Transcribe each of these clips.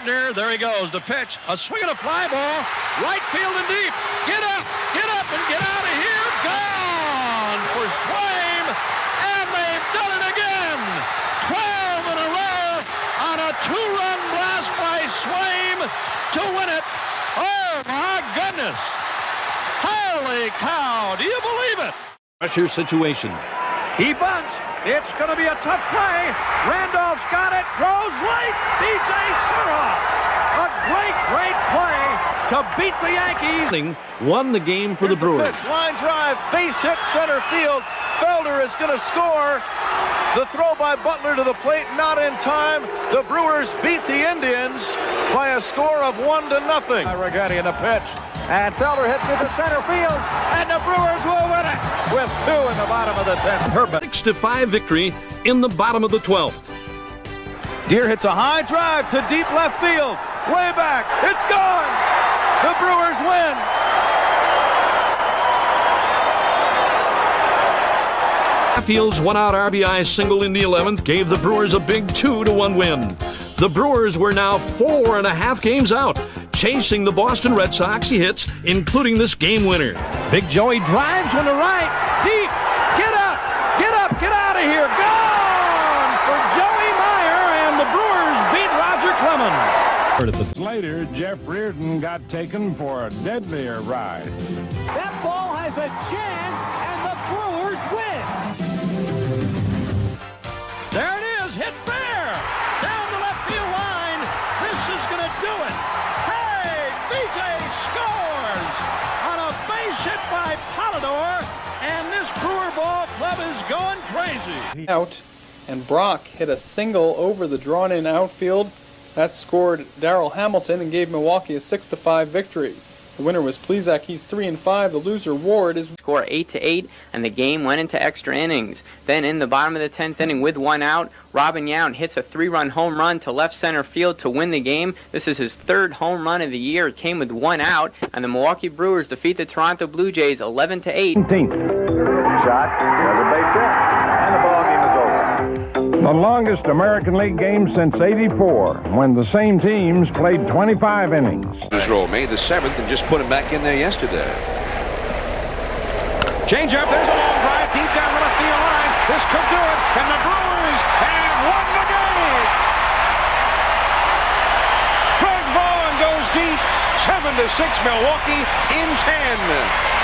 partner. There he goes. The pitch. A swing and a fly ball. Right field and deep. Get up and get out of here. Gone for Swaim. And they've done it again. 12 in a row on a 2-run blast by Swaim to win it. Oh, my goodness. Holy cow. Do you believe it? Pressure situation. He bunts. It's going to be a tough play. Randolph's got it. Throws late. DJ Surhoff. A great play to beat the Yankees. Won the game for the Brewers. Pitch, line drive. Base hit center field. Felder is going to score. The throw by Butler to the plate, not in time. The Brewers beat the Indians by a score of 1-0. Rigetti in the pitch. And Felder hits it to center field. And the Brewers will win it with 2 in the bottom of the 10th. Herbert. 6-5 victory in the bottom of the 12th. Deer hits a high drive to deep left field. Way back. It's gone. The Brewers win. Field's one-out RBI single in the 11th gave the Brewers a big 2-1 win. The Brewers were now 4.5 games out, chasing the Boston Red Sox. He hits, including this game winner. Big Joey drives from the right. Deep. Get up. Get out of here. Gone for Joey Meyer, and the Brewers beat Roger Clemens. Later, Jeff Reardon got taken for a deadlier ride. That ball has a chance, and the Brewers win. There it is, hit fair, down the left field line. This is going to do it. Hey, BJ scores on a base hit by Polidor, and this Brewer ball club is going crazy. Out, and Brock hit a single over the drawn-in outfield. That scored Darrell Hamilton and gave Milwaukee a 6-5 victory. The winner was Plesac. He's 3-5. The loser, Ward, is score 8-8, and the game went into extra innings. Then in the bottom of the 10th inning with 1 out, Robin Yount hits a 3-run home run to left center field to win the game. This is his 3rd home run of the year. It came with 1 out, and the Milwaukee Brewers defeat the Toronto Blue Jays 11-8. Shot, there's a base hit, and the ball game is over. The longest American League game since '84, when the same teams played 25 innings. Roll made the 7th and just put him back in there yesterday. Change up, there's a long drive deep down the left field line. This could do it, and the Brewers have won the game. Greg Vaughn goes deep, 7-6 Milwaukee in 10.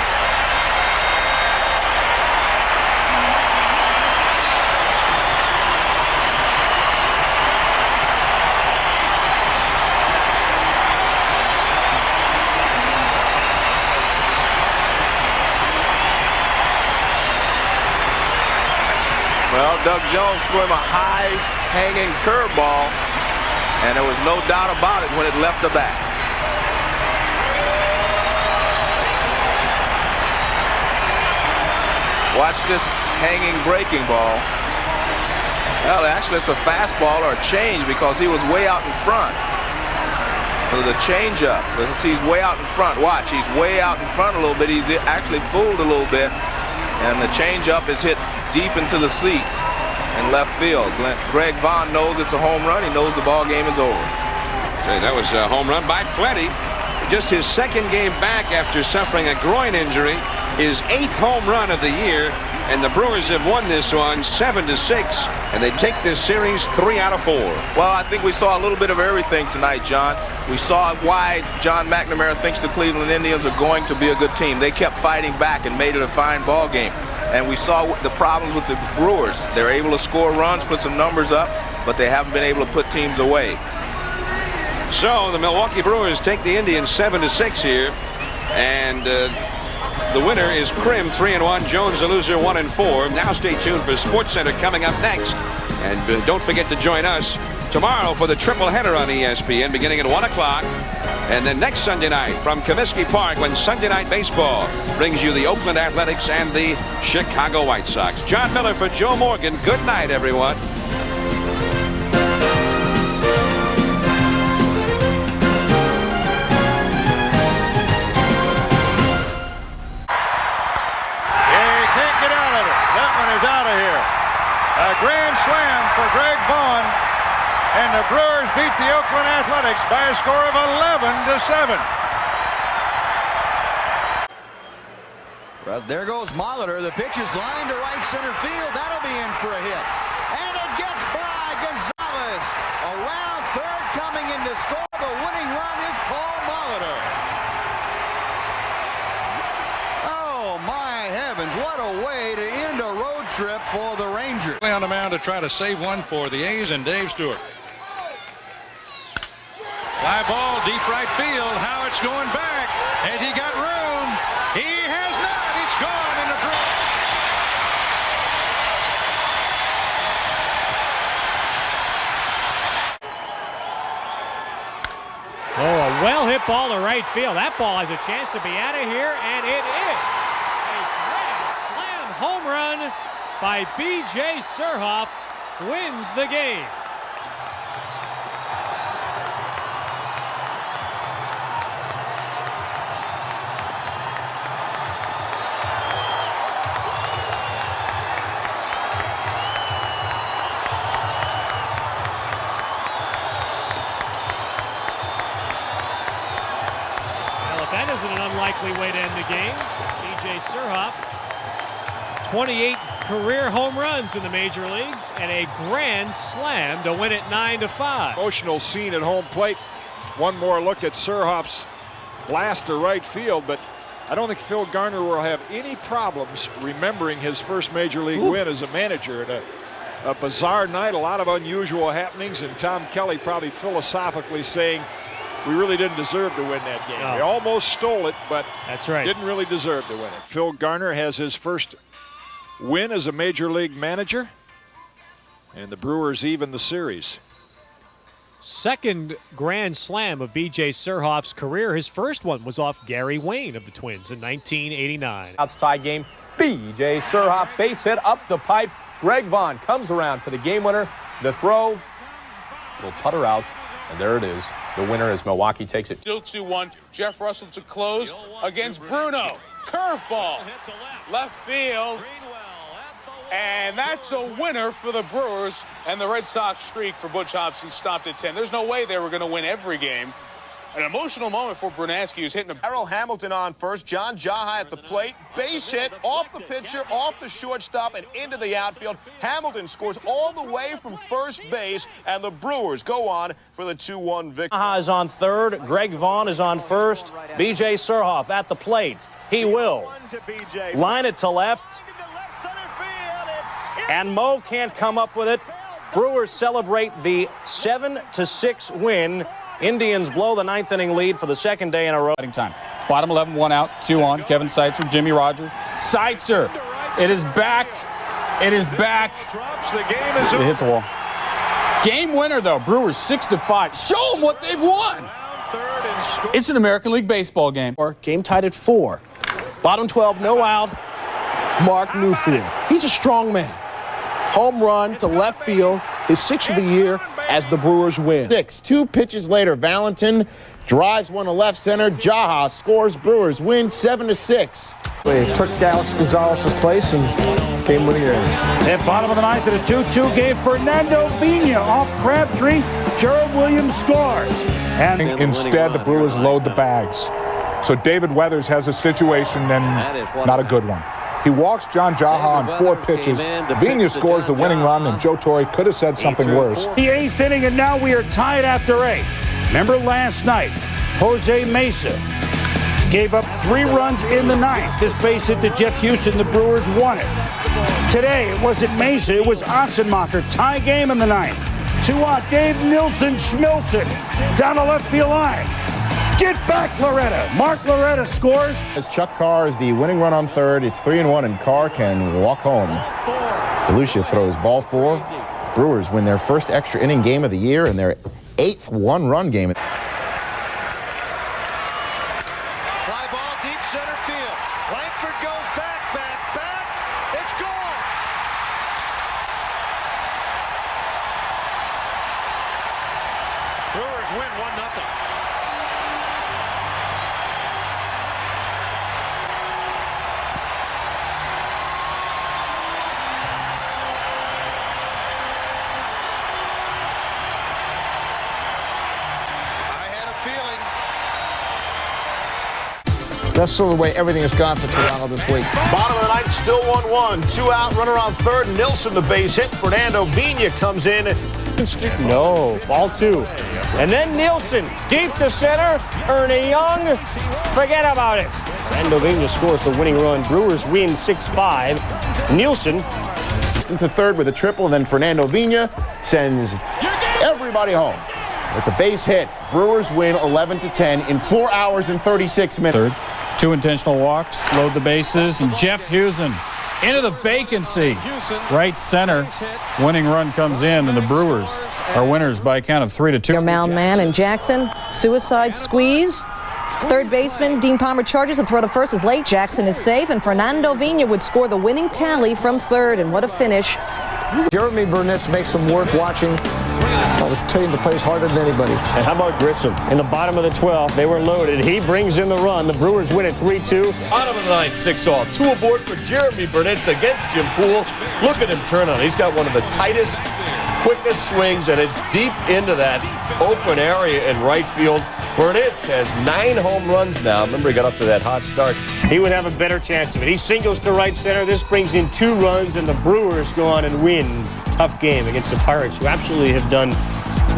Well, Doug Jones threw him a high-hanging curveball, and there was no doubt about it when it left the bat. Watch this hanging breaking ball. Well, actually, it's a fastball or a change because he was way out in front. So the changeup, he's way out in front. Watch, he's way out in front a little bit. He's actually fooled a little bit, and the changeup is hit deep into the seats in left field. Greg Vaughn knows it's a home run. He knows the ball game is over. Say, that was a home run by plenty. Just his 2nd game back after suffering a groin injury. His 8th home run of the year. And the Brewers have won this one 7-6. And they take this series 3 out of 4. Well, I think we saw a little bit of everything tonight, John. We saw why John McNamara thinks the Cleveland Indians are going to be a good team. They kept fighting back and made it a fine ball game. And we saw the problems with the Brewers. They're able to score runs, put some numbers up, but they haven't been able to put teams away. So the Milwaukee Brewers take the Indians 7-6 here. And the winner is Krim, 3-1. Jones, the loser, 1-4. Now stay tuned for SportsCenter coming up next. And don't forget to join us tomorrow for the triple header on ESPN beginning at 1 o'clock. And then next Sunday night from Comiskey Park when Sunday Night Baseball brings you the Oakland Athletics and the Chicago White Sox. John Miller for Joe Morgan. Good night, everyone. He can't get out of it. That one is out of here. A grand slam for Greg Vaughn. And the The Brewers beat the Oakland Athletics by a score of 11-7. Well, there goes Molitor. The pitch is lined to right center field. That'll be in for a hit. And it gets by Gonzalez. Around third, coming in to score the winning run is Paul Molitor. Oh, my heavens. What a way to end a road trip for the Rangers. On the mound to try to save one for the A's and Dave Stewart. Fly ball, deep right field. Howard's going back. Has he got room? He has not. It's gone in the Brewers. Oh, a well-hit ball to right field. That ball has a chance to be out of here, and it is a grand slam home run by B.J. Surhoff. Wins the game. That isn't an unlikely way to end the game. B.J. Surhoff, 28 career home runs in the major leagues and a grand slam to win it 9-5. Emotional scene at home plate. One more look at Surhoff's blast to right field, but I don't think Phil Garner will have any problems remembering his first major league win as a manager. And a bizarre night, a lot of unusual happenings, and Tom Kelly probably philosophically saying, we really didn't deserve to win that game. No. We almost stole it, but That's right. didn't really deserve to win it. Phil Garner has his first win as a major league manager, and the Brewers even the series. Second grand slam of B.J. Surhoff's career. His first one was off Gary Wayne of the Twins in 1989. Outside game, B.J. Surhoff base hit up the pipe. Greg Vaughn comes around for the game winner. The throw, little putter out, and there it is. The winner as Milwaukee takes it. Still 2-1. Jeff Russell to close against Bruno. Curveball. Left field. And that's a winner for the Brewers. And the Red Sox streak for Butch Hobson stopped at 10. There's no way they were going to win every game. An emotional moment for Brunansky, who's hitting a... Darryl Hamilton on first. John Jaha at the plate. Base hit off the pitcher, off the shortstop, and into the outfield. Hamilton scores all the way from first base, and the Brewers go on for the 2-1 victory. Jaha is on third. Greg Vaughn is on first. B.J. Surhoff at the plate. He will line it to left. And Mo can't come up with it. Brewers celebrate the 7-6 win. Indians blow the ninth inning lead for the second day in a row. Time. Bottom 11, 1 out, 2 on. Kevin Seitzer, Jimmy Rogers. Seitzer, it is back. It is back. Drops, the game is They over. hit the wall. Game winner, though. Brewers 6-5. Show them what they've won. It's an American League Baseball game. Game tied at 4. Bottom 12, no out. Mark Newfield. He's a strong man. Home run to left field. His 6th of the year as the Brewers win. 2 pitches later, Valentin drives one to left center. Jaha scores. Brewers win 7-6. They took Alex Gonzalez's place and came winning there. At bottom of the ninth in a 2-2 game, Fernando Vina off Crabtree. Gerald Williams scores. And instead, the Brewers load the bags. So David Weathers has a situation and not a good one. He walks John Jaha on 4 pitches. Vina scores the winning run, and Joe Torre could have said something worse. The 8th inning, and now we are tied after 8. Remember last night, Jose Mesa gave up 3 runs in the 9th. This base hit to Jeff Houston. The Brewers won it. Today, it wasn't Mesa. It was Ossenmacher. Tie game in the 9th. 2 out. Dave Nilsson Schmilson down the left field line. Get back, Loretta. Mark Loretta scores. As Chuck Carr is the winning run on third, it's 3-1, and Carr can walk home. DeLucia throws ball 4. Brewers win their first extra inning game of the year and their 8th one-run game. Fly ball deep center field. Langford goes back. It's gone. Brewers win 1-0. feeling. That's sort of the way everything has gone for Toronto this week. Bottom of the ninth, still 1-1. 2 out, runner on third. Nilsson the base hit. Fernando Vina comes in. No, ball 2. And then Nielsen, deep to center. Ernie Young, forget about it. Fernando Vina scores the winning run. Brewers win 6-5. Nielsen into third with a triple, and then Fernando Vina sends everybody home with the base hit. Brewers win 11-10 in 4 hours and 36 minutes. Third, 2 intentional walks, load the bases, and Jeff Husen into the vacancy. Right center, winning run comes in, and the Brewers are winners by a count of 3-2. Your mound man and Jackson, suicide squeeze. Third baseman Dean Palmer charges, a throw to first is late. Jackson is safe, and Fernando Vina would score the winning tally from third. And what a finish. Jeremy Burnett makes them worth watching. The team that plays harder than anybody. And how about Grissom? In the bottom of the 12th, they were loaded. He brings in the run. The Brewers win at 3-2. Bottom of the ninth, 6-all. 2 aboard for Jeremy Burnett against Jim Poole. Look at him turn on. He's got one of the tightest, quickest swings, and it's deep into that open area in right field. Burnett has 9 home runs now. Remember, he got up to that hot start. He would have a better chance of it. He singles to right center. This brings in 2 runs, and the Brewers go on and win. Tough game against the Pirates, who absolutely have done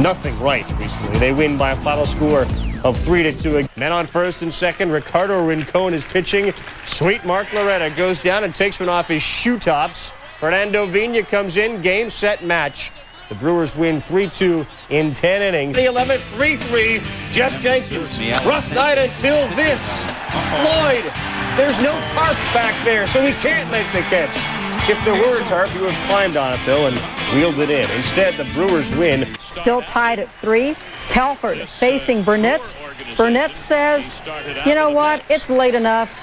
nothing right recently. They win by a final score of 3-2. Men on first and second. Ricardo Rincon is pitching. Sweet Mark Loretta goes down and takes one off his shoe tops. Fernando Vina comes in. Game, set, match. The Brewers win 3-2 in 10 innings. The 11th, 3-3. Jeff Jenkins. Rough night until this. Floyd. There's no tarp back there, so he can't make the catch. If there were a tarp, he would have climbed on it, though, and wheeled it in. Instead, the Brewers win. Still tied at 3. Telford facing Burnett. Burnett says, you know what? It's late enough.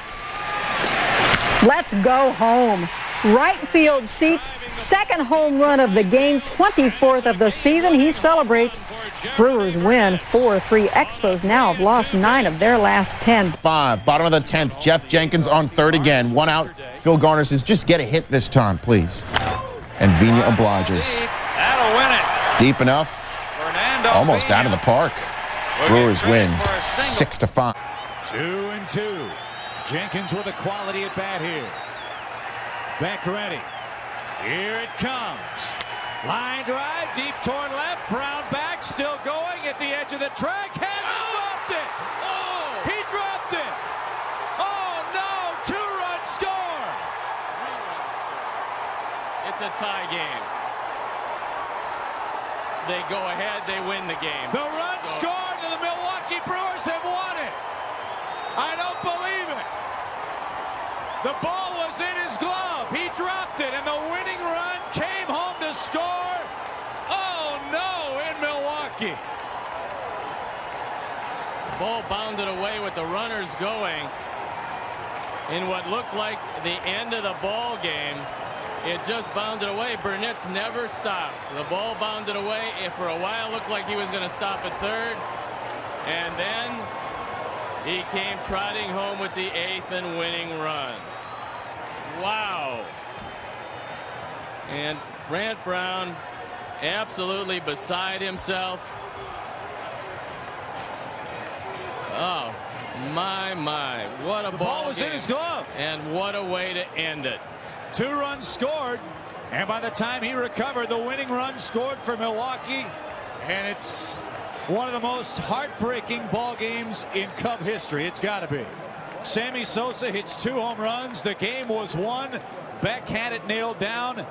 Let's go home. Right field seats, second home run of the game, 24th of the season. He celebrates. Brewers win 4-3. Expos now have lost 9 of their last 10. 5, bottom of the 10th, Jeff Jenkins on third again. 1 out. Phil Garner says, just get a hit this time, please. And Vina obliges. That'll win it. Deep enough. Almost out of the park. Brewers win 6-5. 2-2. Jenkins with a quality at bat here. Back ready. Here it comes. Line drive, deep toward left. Brown back, still going at the edge of the track. Has dropped it. Oh, he dropped it. Oh, no. 2-run score. It's a tie game. They go ahead, they win the game. The run scored, and the Milwaukee Brewers have won it. I don't believe it. The ball was in his glove. He dropped it, and the winning run came home to score. Oh, no, in Milwaukee. The ball bounded away with the runners going in what looked like the end of the ball game. It just bounded away. Burnett's never stopped. The ball bounded away. It for a while looked like he was going to stop at third. And then he came trotting home with the 8th and winning run. Wow. And Brant Brown absolutely beside himself. Oh, my. What a ball was in his glove. And what a way to end it. 2 runs scored. And by the time he recovered, the winning run scored for Milwaukee. And it's one of the most heartbreaking ball games in Cub history. It's got to be. Sammy Sosa hits 2 home runs. The game was won. Beck had it nailed down.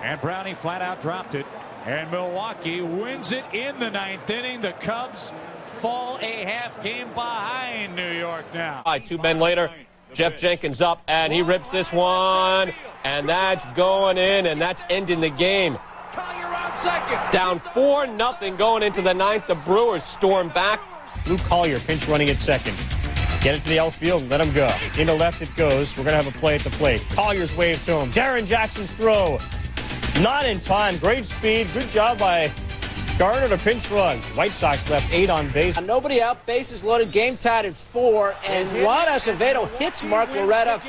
And Brownie flat out dropped it. And Milwaukee wins it in the 9th inning. The Cubs fall a half game behind New York now. 2 men later, Jeff Jenkins up, and he rips this one. And that's going in, and that's ending the game. Down 4-0 going into the 9th. The Brewers storm back. Lou Collier pinch running at second. Get it to the outfield, let him go. Into left it goes. We're going to have a play at the plate. Collier's wave to him. Darren Jackson's throw. Not in time. Great speed. Good job by Garner to pinch run. White Sox left 8 on base. Nobody out. Bases loaded. Game tied at 4. And Juan Acevedo hits Mark Loretta.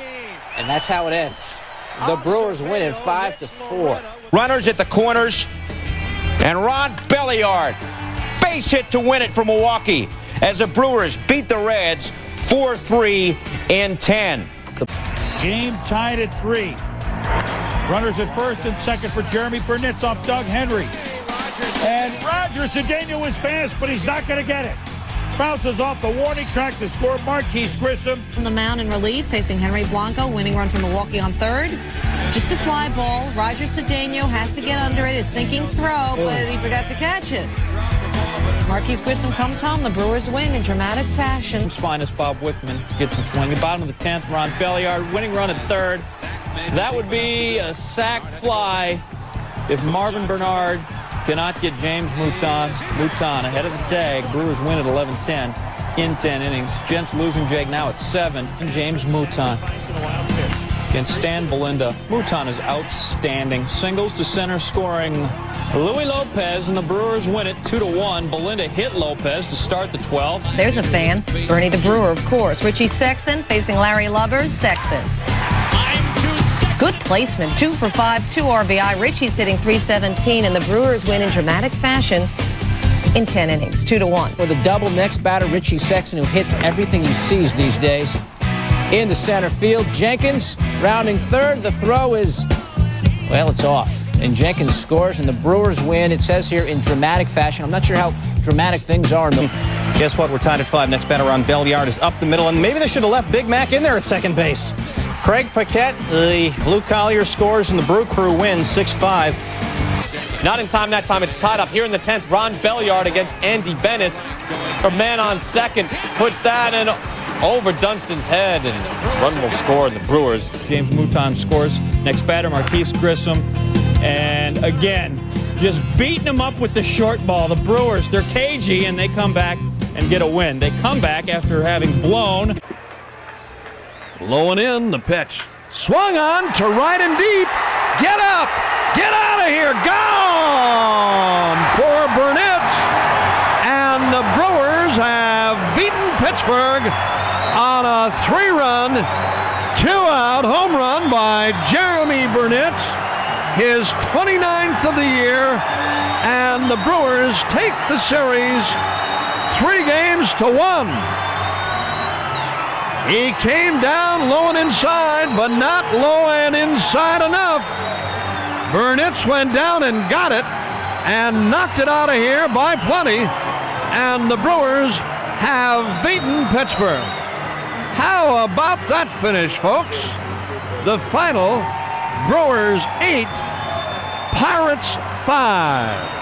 And that's how it ends. The Brewers win it 5-4. Runners at the corners. And Ron Belliard. Base hit to win it for Milwaukee. as the Brewers beat the Reds 4-3 in 10. Game tied at 3. Runners at first and second for Jeremy Burnitz off Doug Henry. And Roger Cedeno is fast, but he's not going to get it. Bounces off the warning track to score Marquise Grissom. On the mound in relief, facing Henry Blanco, winning run from Milwaukee on third. Just a fly ball. Roger Cedeno has to get under it. His thinking throw, but he forgot to catch it. Marquise Grissom comes home. The Brewers win in dramatic fashion. Finest Bob Wickman gets him swinging. Bottom of the 10th, Ron Belliard, winning run at third. That would be a sac fly if Marvin Bernard cannot get James Mouton ahead of the tag. Brewers win at 11-10 in 10 innings. Gents losing Jake now at 7. And James Mouton against Stan Belinda. Mouton is outstanding. Singles to center, scoring Louis Lopez, and the Brewers win it 2-1. Belinda hit Lopez to start the 12th. There's a fan. Bernie the Brewer, of course. Richie Sexson facing Larry Lubbers. Sexson. Good placement, 2 for 5, 2 RBI. Richie's hitting .317, and the Brewers win in dramatic fashion in 10 innings, 2-1. For the double, next batter, Richie Sexson, who hits everything he sees these days. Into center field, Jenkins rounding third. The throw is, well, it's off. And Jenkins scores, and the Brewers win. It says here in dramatic fashion. I'm not sure how dramatic things are. Guess what? We're tied at 5. Next batter on Belliard is up the middle, and maybe they should have left Big Mac in there at second base. Craig Paquette, the Luke Collier scores, and the Brew Crew wins 6-5. Not in time that time. It's tied up here in the 10th. Ron Belliard against Andy Bennis. A man on second puts that in over Dunstan's head, and run will score, and the Brewers. James Mouton scores. Next batter, Marquise Grissom. And again, just beating them up with the short ball. The Brewers, they're cagey, and they come back and get a win. They come back after having blown. Low and in, the pitch. Swung on to right and deep. Get up! Get out of here! Gone for Burnett. And the Brewers have beaten Pittsburgh on a 3-run, 2-out home run by Jeremy Burnett, his 29th of the year, and the Brewers take the series 3-1. He came down low and inside, but not low and inside enough. Burnitz went down and got it and knocked it out of here by plenty, and the Brewers have beaten Pittsburgh. How about that finish, folks? The final, Brewers 8, Pirates 5.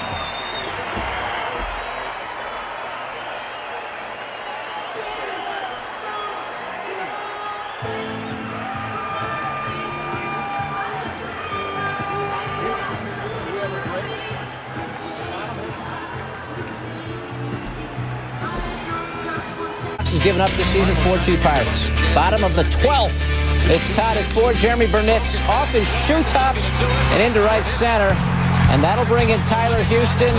Is given up this season, 4-2 Pirates. Bottom of the 12th. It's tied at 4. Jeremy Burnett's off his shoe tops and into right center. And that'll bring in Tyler Houston.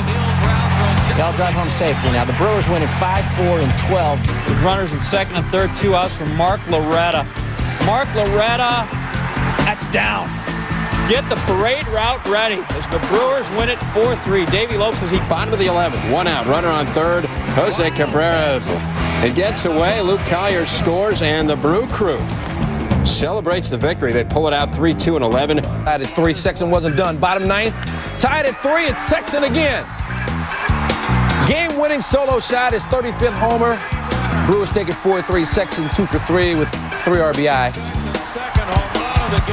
They'll drive home safely. Now the Brewers win at 5-4 in 12. With runners in second and third, 2 outs from Mark Loretta. Mark Loretta, that's down. Get the parade route ready as the Brewers win it 4-3. Davey Lopes says he bottom of the 11th. 1 out. Runner on third. Jose Cabrera. It gets away. Luke Collier scores, and the Brew Crew celebrates the victory. They pull it out 3-2 and 11. Tied at 3. Sexton wasn't done. Bottom 9th. Tied at 3. It's Sexton again. Game-winning solo shot, his 35th homer. Brewers take it 4-3. Sexton 2 for 3 with 3 RBI.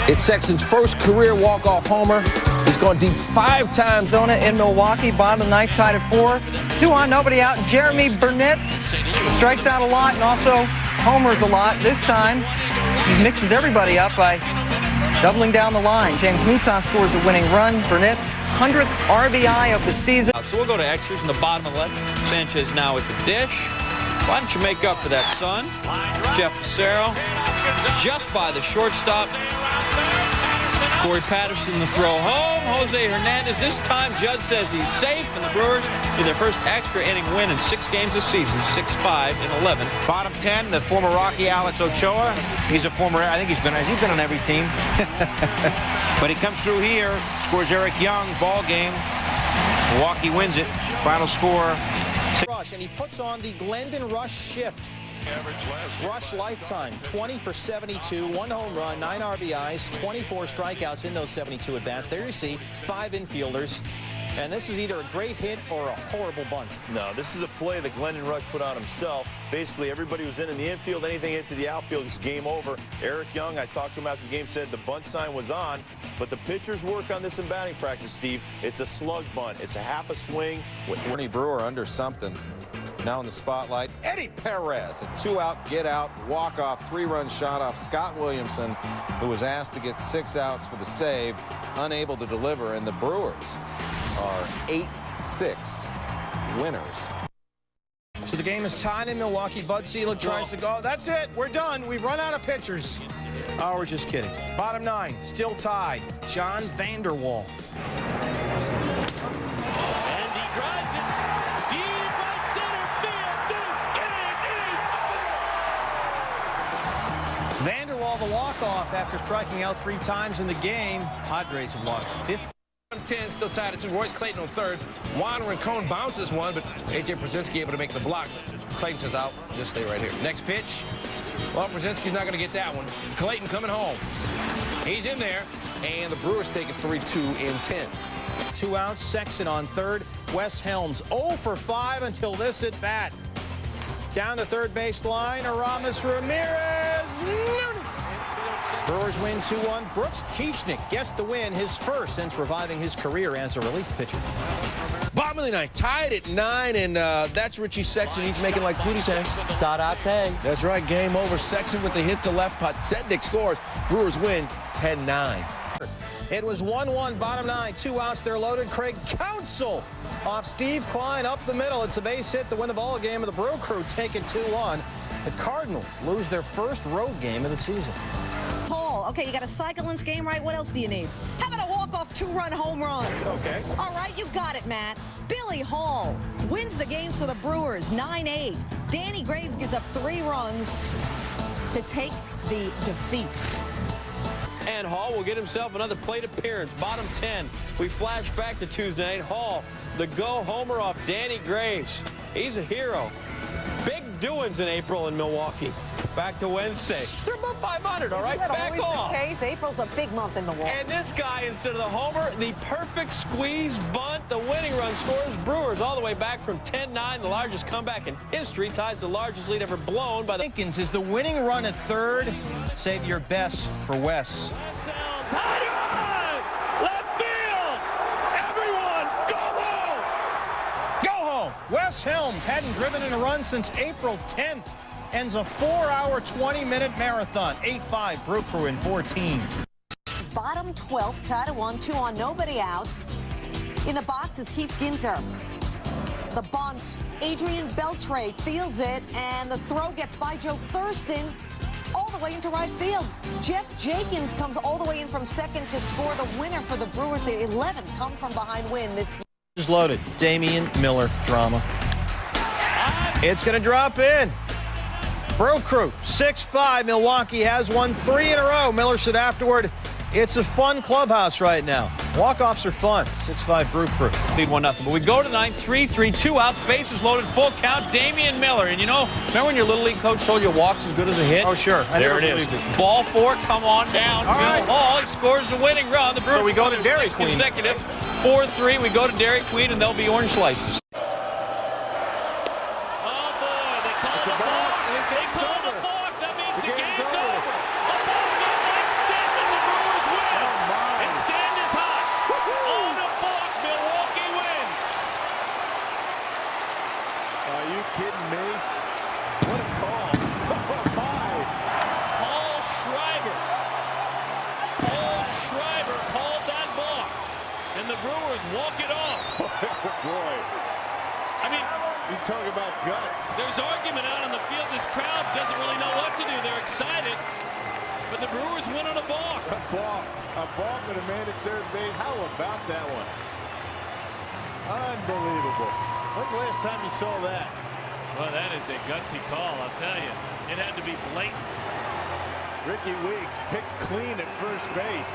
It's Sexton's first career walk-off homer. He's gone deep 5 times. Arizona in Milwaukee, bottom of the 9th, tied at 4. 2 on, nobody out. Jeremy Burnett strikes out a lot and also homers a lot. This time, he mixes everybody up by doubling down the line. James Mouton scores the winning run. Burnett's 100th RBI of the season. So we'll go to extras in the bottom of the left. Sanchez now at the dish. Why don't you make up for that, son? Jeff Facero just by the shortstop. Corey Patterson the throw home. Jose Hernandez. This time Judd says he's safe, and the Brewers get their first extra inning win in 6 games this season, 6-5 in 11. Bottom 10, the former Rocky Alex Ochoa. He's a former, I think he's been on every team. But he comes through here, scores Eric Young, ball game. Milwaukee wins it. Final score Rush, and he puts on the Glendon Rush shift. Rush lifetime, 20 for 72, 1 home run, 9 RBIs, 24 strikeouts in those 72 at-bats. There you see 5 infielders. And this is either a great hit or a horrible bunt. No, this is a play that Glendon Rush put on himself. Basically, everybody was in the infield. Anything into the outfield is game over. Eric Young, I talked to him after the game, said the bunt sign was on. But the pitchers work on this in batting practice, Steve. It's a slug bunt. It's a half a swing. Ernie Brewer under something. Now in the spotlight, Eddie Perez. A 2-out, get-out, walk-off, 3-run shot off Scott Williamson, who was asked to get 6 outs for the save, unable to deliver, and the Brewers are 8-6 winners. So the game is tied in Milwaukee. Bud Selig tries to go. That's it. We're done. We've run out of pitchers. Oh, we're just kidding. Bottom 9, still tied. John Vanderwall. And he drives it deep right center field. This game is Vanderwall, the walk-off after striking out 3 times in the game. Padres have lost 50. 10, still tied at 2. Royce Clayton on third. Warner and Cone bounces one, but A.J. Brzezinski able to make the blocks. Clayton says out. Just stay right here. Next pitch. Well, Brzezinski's not going to get that one. Clayton coming home. He's in there, and the Brewers take it 3-2 in 10. 2 outs, Sexton on third. Wes Helms 0 for 5 until this at bat. Down the third base line, Aramis Ramirez. Brewers win 2-1. Brooks Kieschnick gets the win, his first since reviving his career as a relief pitcher. Bottom of the ninth, tied at 9, and that's Richie Sexton. He's making like Pootie Tang. Sadate. That's right, game over. Sexton with the hit to left. Podsednik scores. Brewers win 10-9. It was 1-1, bottom 9, 2 outs. They're loaded. Craig Counsell off Steve Klein up the middle. It's a base hit to win the ball game, and the Brew Crew take it 2-1. The Cardinals lose their first road game of the season. Paul, okay, you got a cycle in this game, right? What else do you need? How about a walk-off 2-run home run? Okay. All right, you got it, Matt. Billy Hall wins the games for the Brewers, 9-8. Danny Graves gives up 3 runs to take the defeat. And Hall will get himself another plate appearance. Bottom 10. We flash back to Tuesday night. Hall, the go homer off Danny Graves. He's a hero. Big doings in April in Milwaukee. Back to Wednesday. They're above 500, all right? Back off. The case? April's a big month in Milwaukee. And this guy, instead of the homer, the perfect squeeze bunt, the winning run scores. Brewers all the way back from 10-9, the largest comeback in history, ties the largest lead ever blown by the... Jenkins is the winning run at third. Save your best for Wes. left field. Everyone, go home. Go home. Wes Helms hadn't driven in a run since April 10th. Ends a 4-hour, 20-minute marathon. 8-5, Brew Crew in 14. Bottom 12th, tied at 1-2 on nobody out. In the box is Keith Ginter. The bunt, Adrian Beltre fields it, and the throw gets by Joe Thurston all the way into right field. Jeff Jenkins comes all the way in from second to score the winner for the Brewers. The 11th come-from-behind win this year. Is loaded. Damian Miller drama. It's going to drop in. Brew Crew, 6-5. Milwaukee has won 3 in a row. Miller said afterward, it's a fun clubhouse right now. Walk-offs are fun. 6-5 Brew Crew. Lead 1-0. But we go to 9, 3-3, 2 outs, bases loaded, full count, Damian Miller. And you know, remember when your Little League coach told you a walk's as good as a hit? Oh, sure. There it is. Ball 4, come on down. All right. Bill Hall, he scores the winning run. The Brewers So we go to Dairy Queen. Consecutive. 4-3, we go to Dairy Queen, and there'll be orange slices. Walk it off. Boy. I mean, you talk about guts. There's argument out on the field. This crowd doesn't really know what to do. They're excited, but the Brewers win on a balk. A balk with a man at third base. How about that one? Unbelievable. When's the last time you saw that? Well, that is a gutsy call, I'll tell you. It had to be blatant. Ricky Weeks picked clean at first base.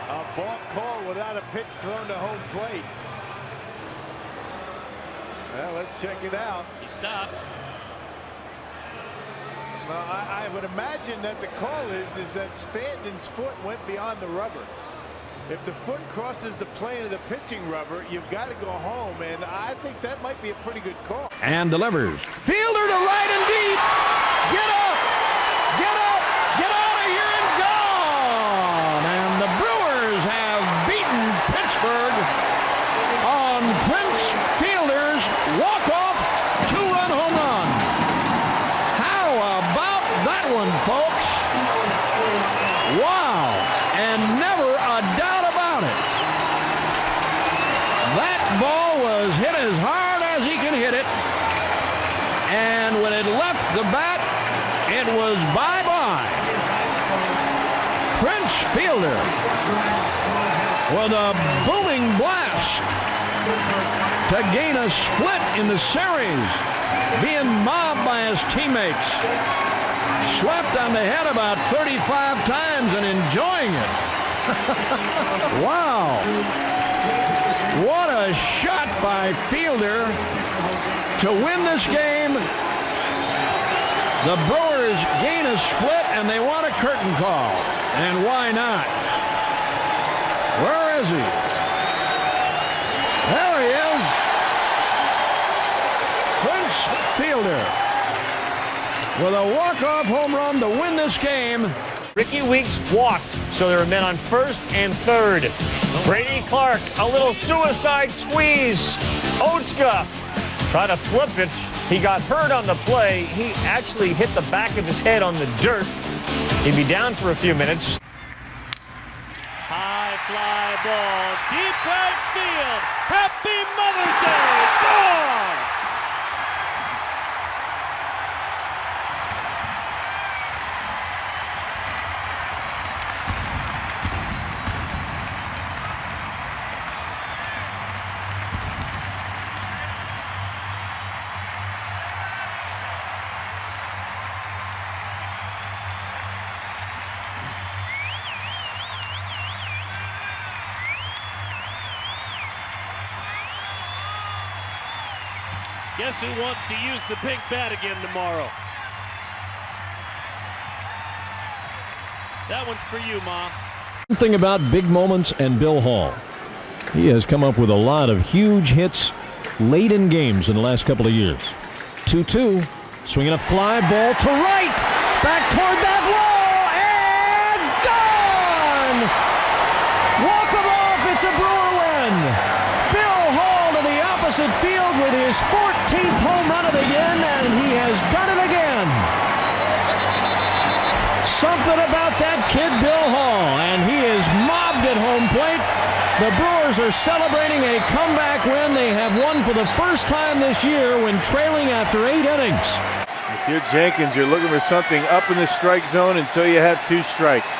A balk call without a pitch thrown to home plate. Well, let's check it out. He stopped. Well, I would imagine that the call is that Stanton's foot went beyond the rubber. If the foot crosses the plane of the pitching rubber, you've got to go home, and I think that might be a pretty good call. And delivers. Fielder to right and deep. Get up! Get up! Get out of here and gone! And the Brewers have beaten Pittsburgh on Prince Fielder's walk-off two-run home run. How about that one, folks? Wow! And never a doubt about it. That ball was hit as hard as he can hit it. And when it left the bat, it was bye-bye. Prince Fielder with a booming blast to gain a split in the series, being mobbed by his teammates. Swept on the head about 35 times and enjoying it. Wow. What a shot by Fielder to win this game. The Brewers gain a split and they want a curtain call. And why not? Where is he? There he is. Prince Fielder with a walk-off home run to win this game. Ricky Weeks walked, so there are men on first and third. Brady Clark, a little suicide squeeze. Otska tried to flip it. He got hurt on the play. He actually hit the back of his head on the dirt. He'd be down for a few minutes. High fly ball, deep right field. Happy Mother's Day. Gone! Guess who wants to use the pink bat again tomorrow? That one's for you, Mom. One thing about big moments and Bill Hall. He has come up with a lot of huge hits late in games in the last couple of years. 2-2, swinging a fly ball to right, back toward that wall, and gone! Walk him off, it's a Brewer win. Bill Hall to the opposite field with his 14th home run of the year, and he has done it again. Something about that kid, Bill Hall, and he is mobbed at home plate. The Brewers are celebrating a comeback win. They have won for the first time this year when trailing after 8 innings. If you're Jenkins, you're looking for something up in the strike zone until you have 2 strikes.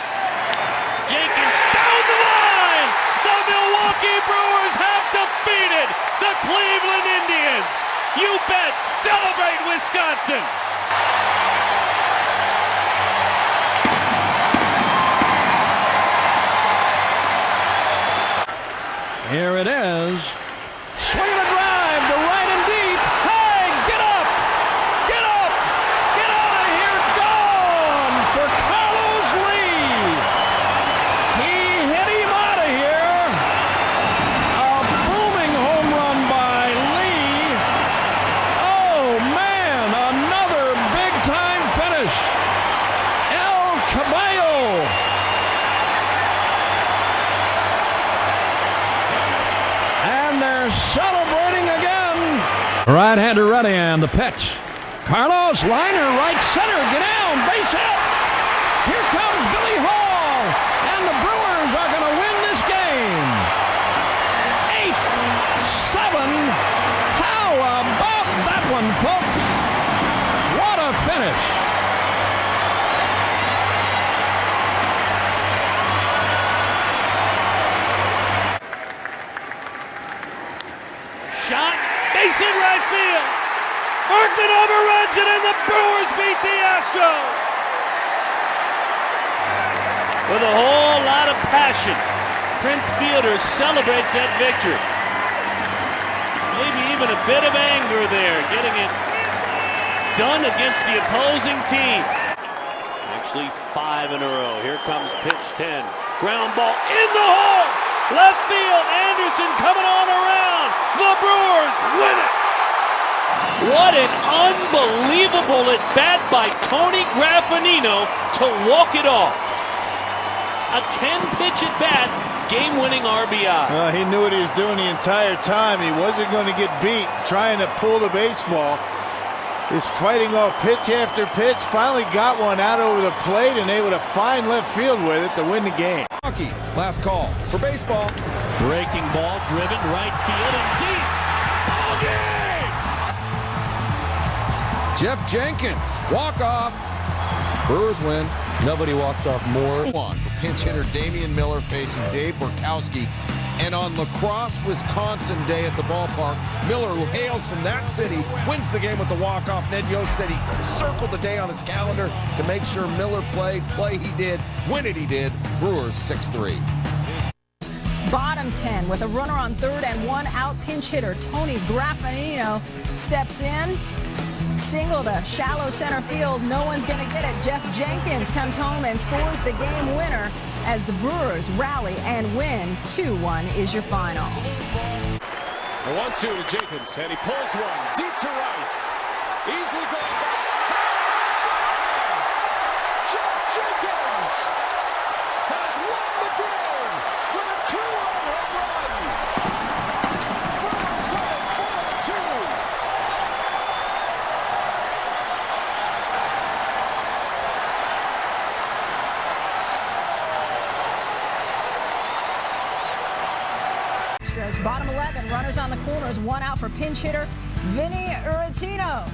Jenkins down the line! The Milwaukee Brewers have defeated the Cleveland Indians. You bet! Celebrate, Wisconsin! Here it is. Swing and a drive to right and deep. Hey, get up! Get up! Get out of here! Gone for Carlos Lee. He hit him out of here. A booming home run by Lee. Oh, man, another big-time finish. El Caballo. And they're celebrating again. Right-hander ready and the pitch. Carlos, liner, right center, get down, base hit. Here comes Billy Hall, and the Brewers are going to win this game. 8-7. How about that one, folks? What a finish. Shot, base hit right field. Berkman overruns it, and the Brewers beat the Astros. With a whole lot of passion, Prince Fielder celebrates that victory. maybe even a bit of anger there, getting it done against the opposing team. Actually 5 in a row. Here comes pitch 10. Ground ball in the hole. Left field. Anderson coming on around. The Brewers win it. What an unbelievable at-bat by Tony Graffanino to walk it off. A 10-pitch at-bat, game-winning RBI. He knew what he was doing the entire time. He wasn't going to get beat trying to pull the baseball. He's fighting off pitch after pitch. Finally got one out over the plate and able to find left field with it to win the game. Milwaukee, last call for baseball. Breaking ball driven right field and deep. Ball game! Jeff Jenkins, walk-off. Brewers win. Nobody walks off more. On for pinch hitter Damian Miller facing Dave Borkowski. And on Lacrosse, Wisconsin Day at the ballpark, Miller, who hails from that city, wins the game with the walk-off. Ned Yost said he circled the day on his calendar to make sure Miller played. Play he did, win it he did. Brewers 6-3. Bottom 10 with a runner on third and 1 out. Pinch hitter Tony Graffanino steps in. Single to shallow center field. No one's going to get it. Jeff Jenkins comes home and scores the game winner as the Brewers rally and win. 2-1 is your final. The 1-2 to Jenkins, and he pulls one deep to right. Easily going back. Jeff Jenkins has won the game with a 2-run home run. Brewers win it 4-2. Bottom 11, runners on the corners, 1 out for pinch hitter Vinny Urratino.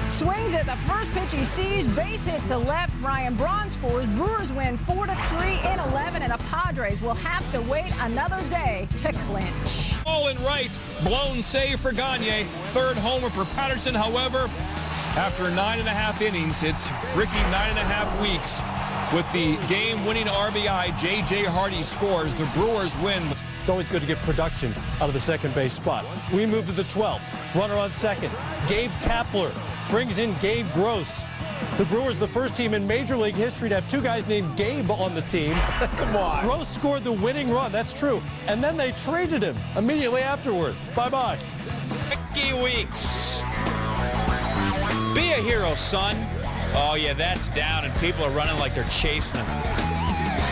Swings at the first pitch he sees, base hit to left. Ryan Braun scores. Brewers win 4-3 in 11, and the Padres will have to wait another day to clinch. Ball in right, blown save for Gagne. Third homer for Patterson. However, after 9.5 innings, it's Ricky 9.5 weeks. With the game-winning RBI, J.J. Hardy scores. The Brewers win. It's always good to get production out of the second base spot. We move to the 12th. Runner on second. Gabe Kapler brings in Gabe Gross. The Brewers, the first team in Major League history to have 2 guys named Gabe on the team. Come on. Gross scored the winning run. That's true. And then they traded him immediately afterward. Bye-bye. Ricky Weeks. Be a hero, son. Oh, yeah, that's down, and people are running like they're chasing him.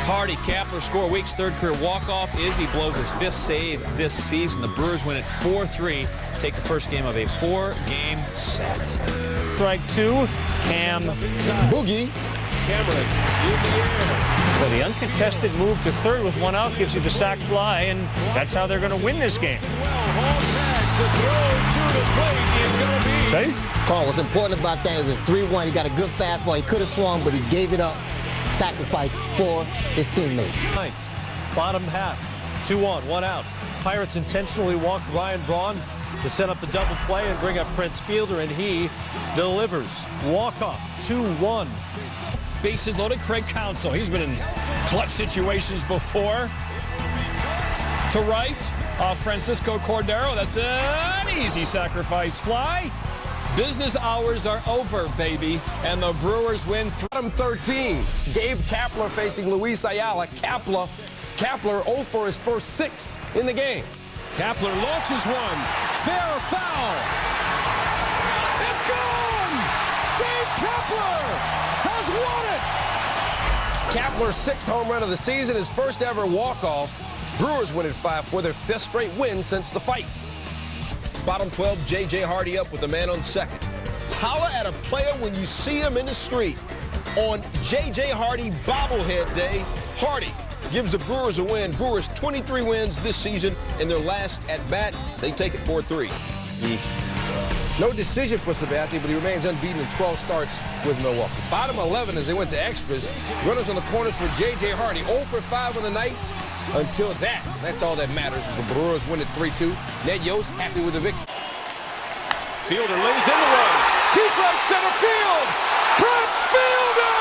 Hardy, Kapler score. Weeks' third career walk-off. Izzy blows his 5th save this season. The Brewers win it 4-3. Take the first game of a 4-game set. Strike 2, Cam Boogie. Cameron in the air. So the uncontested move to third with 1 out gives you the sac fly, and that's how they're going to win this game. Say? Carl, what's important about that, it was 3-1. He got a good fastball. He could have swung, but he gave it up. Sacrifice for his teammates. Bottom half, 2 on, 1 out. Pirates intentionally walked Ryan Braun to set up the double play and bring up Prince Fielder, and he delivers. Walk-off, 2-1. Bases loaded, Craig Counsell. He's been in clutch situations before. To right, Francisco Cordero. That's an easy sacrifice fly. Business hours are over, baby, and the Brewers win. Bottom 13, Gabe Kapler facing Luis Ayala. Kapler 0 for his first 6 in the game. Kapler launches one. Fair or foul? It's gone! Dave Kapler has won it! Kapler's 6th home run of the season, his first ever walk-off. Brewers win at 5-4, their 5th straight win since the fight. Bottom 12, J.J. Hardy up with a man on second. Holler at a player when you see him in the street. On J.J. Hardy bobblehead day, Hardy gives the Brewers a win. Brewers 23 wins this season. In their last at-bat, they take it 4-3. No decision for Sabathia, but he remains unbeaten in 12 starts with Milwaukee. Bottom 11 as they went to extras. Runners on the corners for J.J. Hardy. 0 for 5 on the night. Until that's all that matters as the Brewers win at 3-2. Ned Yost happy with the victory. Fielder lays in the run. Deep right center field. Prince Fielder!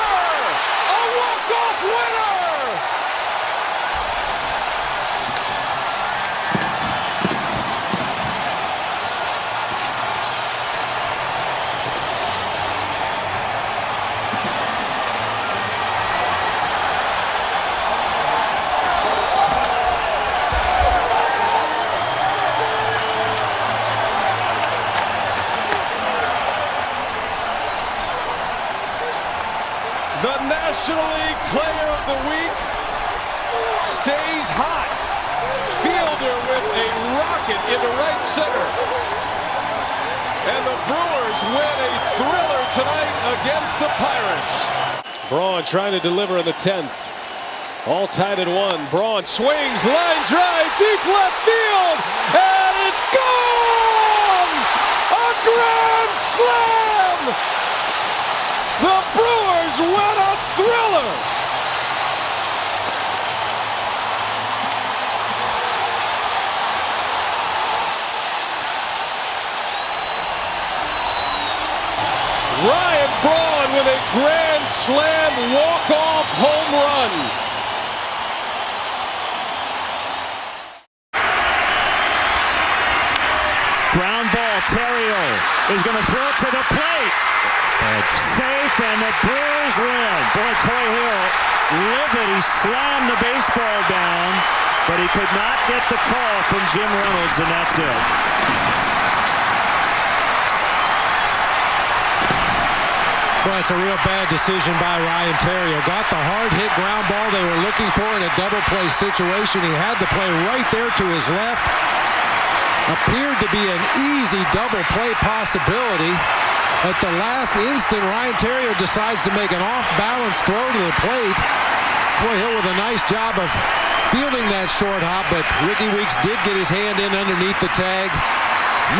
A walk-off winner! National League Player of the Week stays hot. Fielder with a rocket into right center. And the Brewers win a thriller tonight against the Pirates. Braun trying to deliver in the 10th. All tied at 1. Braun swings, line drive, deep left field, and it's gone! A grand slam! The Brewers win a thriller! Ryan Braun with a grand slam walk-off home run. Ground ball, Terrio is going to throw it to the plate. Safe, and the Brewers win. Boy, Coy Hill, livid. He slammed the baseball down, but he could not get the call from Jim Reynolds, and that's it. Well, it's a real bad decision by Ryan Terrio. Got the hard hit ground ball they were looking for in a double play situation. He had the play right there to his left. Appeared to be an easy double play possibility. At the last instant, Ryan Terrio decides to make an off-balance throw to the plate. Boy, Hill with a nice job of fielding that short hop, but Ricky Weeks did get his hand in underneath the tag.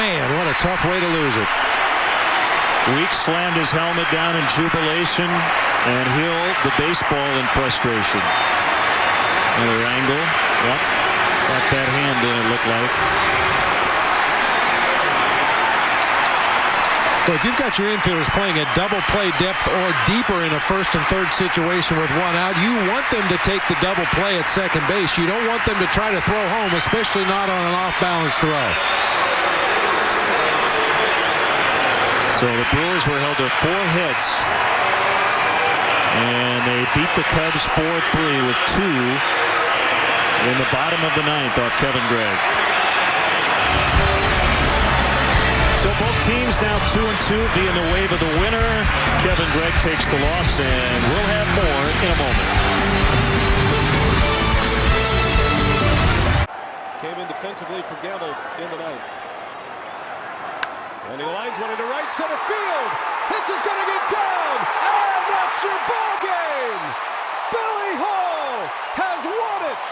Man, what a tough way to lose it. Weeks slammed his helmet down in jubilation, and Hill the baseball in frustration. Another angle. Yep. Got that hand in, it looked like. But if you've got your infielders playing at double play depth or deeper in a first and third situation with one out, you want them to take the double play at second base. You don't want them to try to throw home, especially not on an off-balance throw. So the Brewers were held to 4 hits, and they beat the Cubs 4-3 with 2 in the bottom of the 9th off Kevin Gregg. So both teams now 2-2, be in the wave of the winner. Kevin Gregg takes the loss, and we'll have more in a moment. Came in defensively for Gamble in the 9th. And he lines one into right center field. This is going to get down, and that's your ball game. Billy Hall has won it.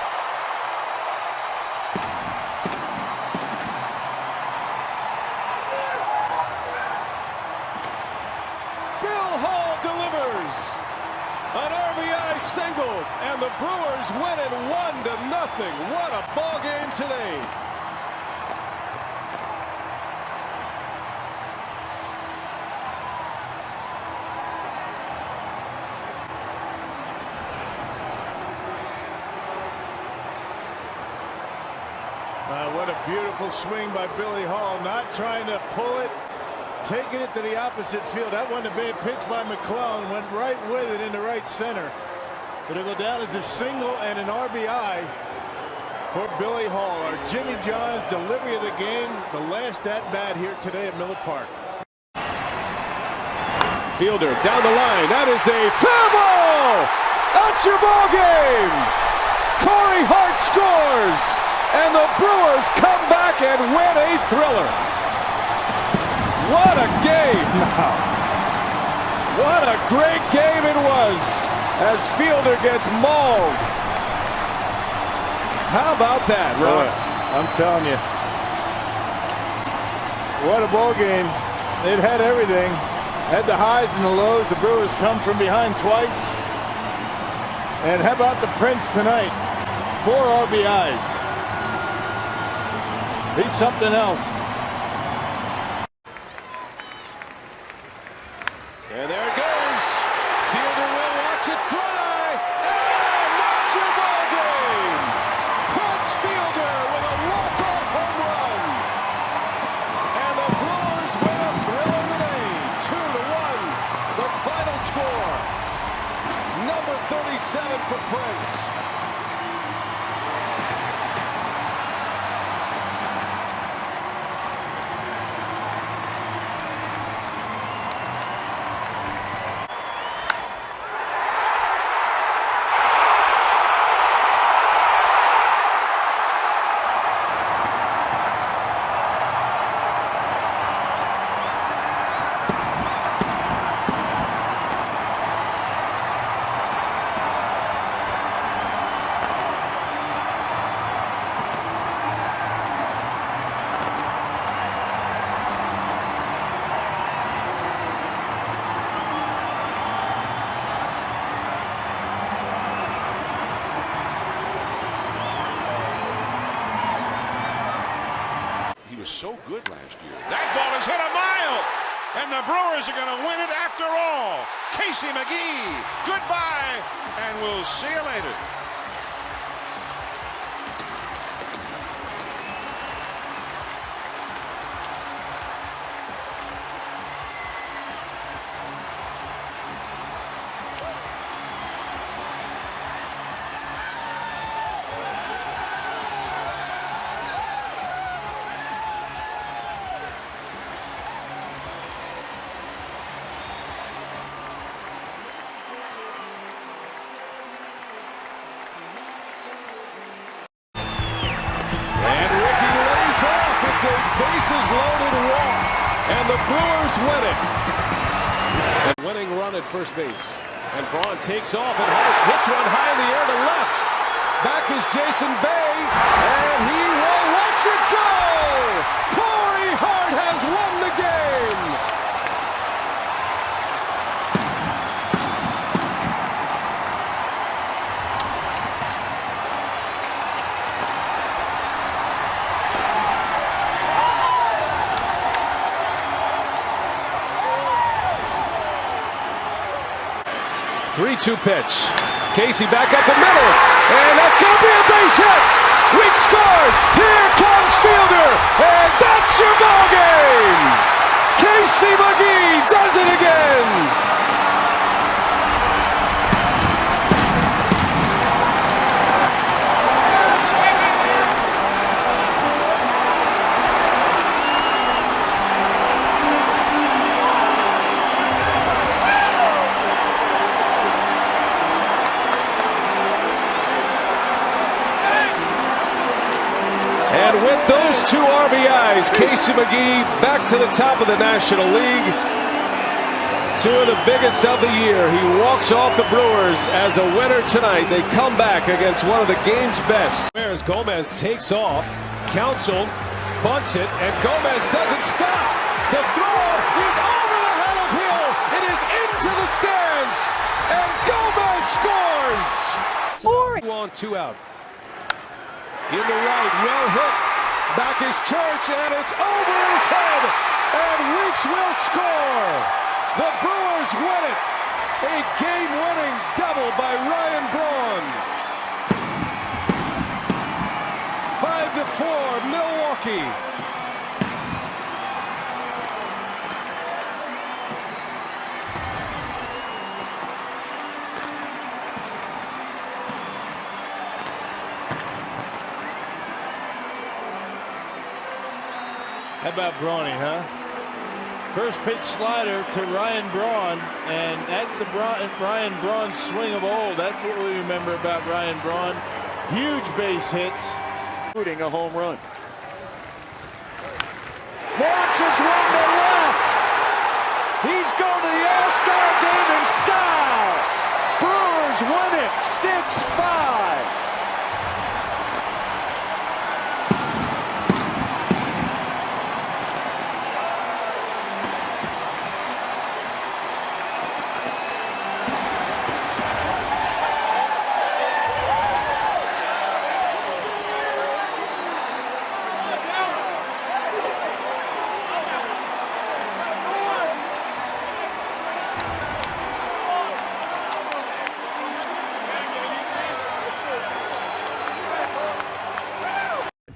Bill Hall delivers an RBI single, and the Brewers win it 1-0. What a ball game today. What a beautiful swing by Billy Hall, not trying to pull it, taking it to the opposite field. That wasn't a bad pitch by McClellan, went right with it into right center. But it'll go down as a single and an RBI for Billy Hall. Our Jimmy John's delivery of the game, the last at-bat here today at Miller Park. Fielder down the line, that is a foul ball! That's your ball game! Corey Hart scores! And the Brewers come back and win a thriller. What a game now. What a great game it was as Fielder gets mauled. How about that, Ron? I'm telling you. What a ball game. It had everything. Had the highs and the lows. The Brewers come from behind twice. And how about the Prince tonight? 4 RBIs. He's something else. And there it goes. Fielder will watch it fly. And that's your ball game. Prince Fielder with a walk-off home run. And the Brewers win a thriller today. 2-1. The final score. Number 37 for Prince. so good last year. That ball has hit a mile, and the Brewers are going to win it after all. Casey McGee, goodbye, and we'll see you later. It's a bases-loaded walk, and the Brewers win it. And winning run at first base. And Braun takes off, and Hart hits one high in the air to left. Back is Jason Bay, and he will watch it go! Corey Hart has won the game! 3-2 pitch. Casey back up the middle, and that's going to be a base hit. Weeks scores. Here comes Fielder, and that's your ball game. Casey McGee does it again. And with those 2 RBIs, Casey McGee back to the top of the National League. 2 of the biggest of the year. He walks off the Brewers as a winner tonight. They come back against one of the game's best. Whereas Gomez takes off, Counsell bunts it, and Gomez doesn't stop. The throw is over the head of Hill. It is into the stands, and Gomez scores. 2 on, 2 out. In the right, well hit. Back is Church, and it's over his head. And Weeks will score. The Brewers win it. A game-winning double by Ryan Braun. 5-4, Milwaukee. How about Brawny, huh? First pitch slider to Ryan Braun, and that's the Ryan Braun swing of old. That's what we remember about Ryan Braun. Huge base hits, including a home run. Launches one to left. He's going to the All-Star game in style. Brewers win it 6-5.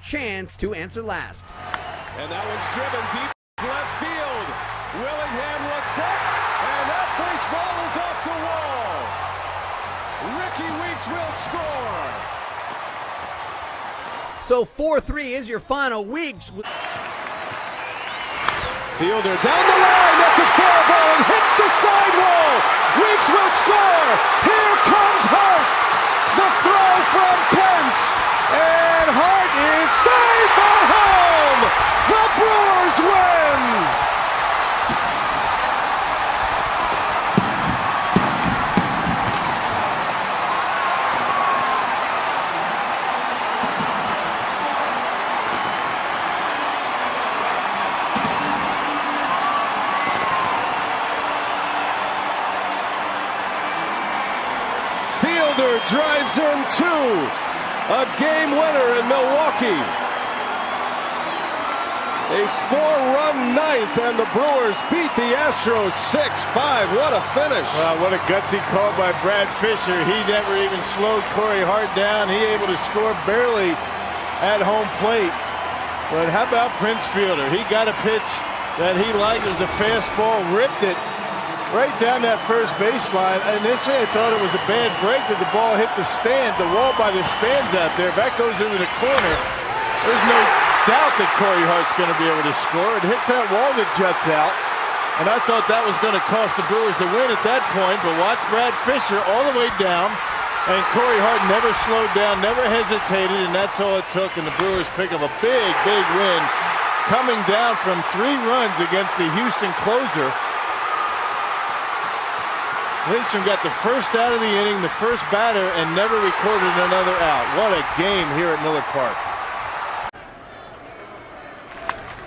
Chance to answer last. And that one's driven deep left field. Willingham looks up, and that baseball is off the wall. Ricky Weeks will score. So 4-3 is your final. Weeks. Fielder down the line. That's a fair ball and hits the sidewall. Weeks will score. Here comes Hart. The throw from Pence. And Hart is safe at home! The Brewers win! Fielder drives in 2. A game winner in Milwaukee. A 4-run ninth, and the Brewers beat the Astros 6-5. What a finish. Well, what a gutsy call by Brad Fisher. He never even slowed Corey Hart down. He able to score barely at home plate. But how about Prince Fielder? He got a pitch that he liked. It was a fastball, ripped it right down that first baseline. And initially I thought it was a bad break that the ball hit the stand, the wall by the stands out there. That goes into the corner. There's no doubt that Corey Hart's going to be able to score. It hits that wall that juts out. And I thought that was going to cost the Brewers the win at that point. But watch Brad Fisher all the way down. And Corey Hart never slowed down, never hesitated. And that's all it took. And the Brewers pick up a big, big win. Coming down from 3 runs against the Houston closer. Lindstrom got the first out of the inning, the first batter, and never recorded another out. What a game here at Miller Park.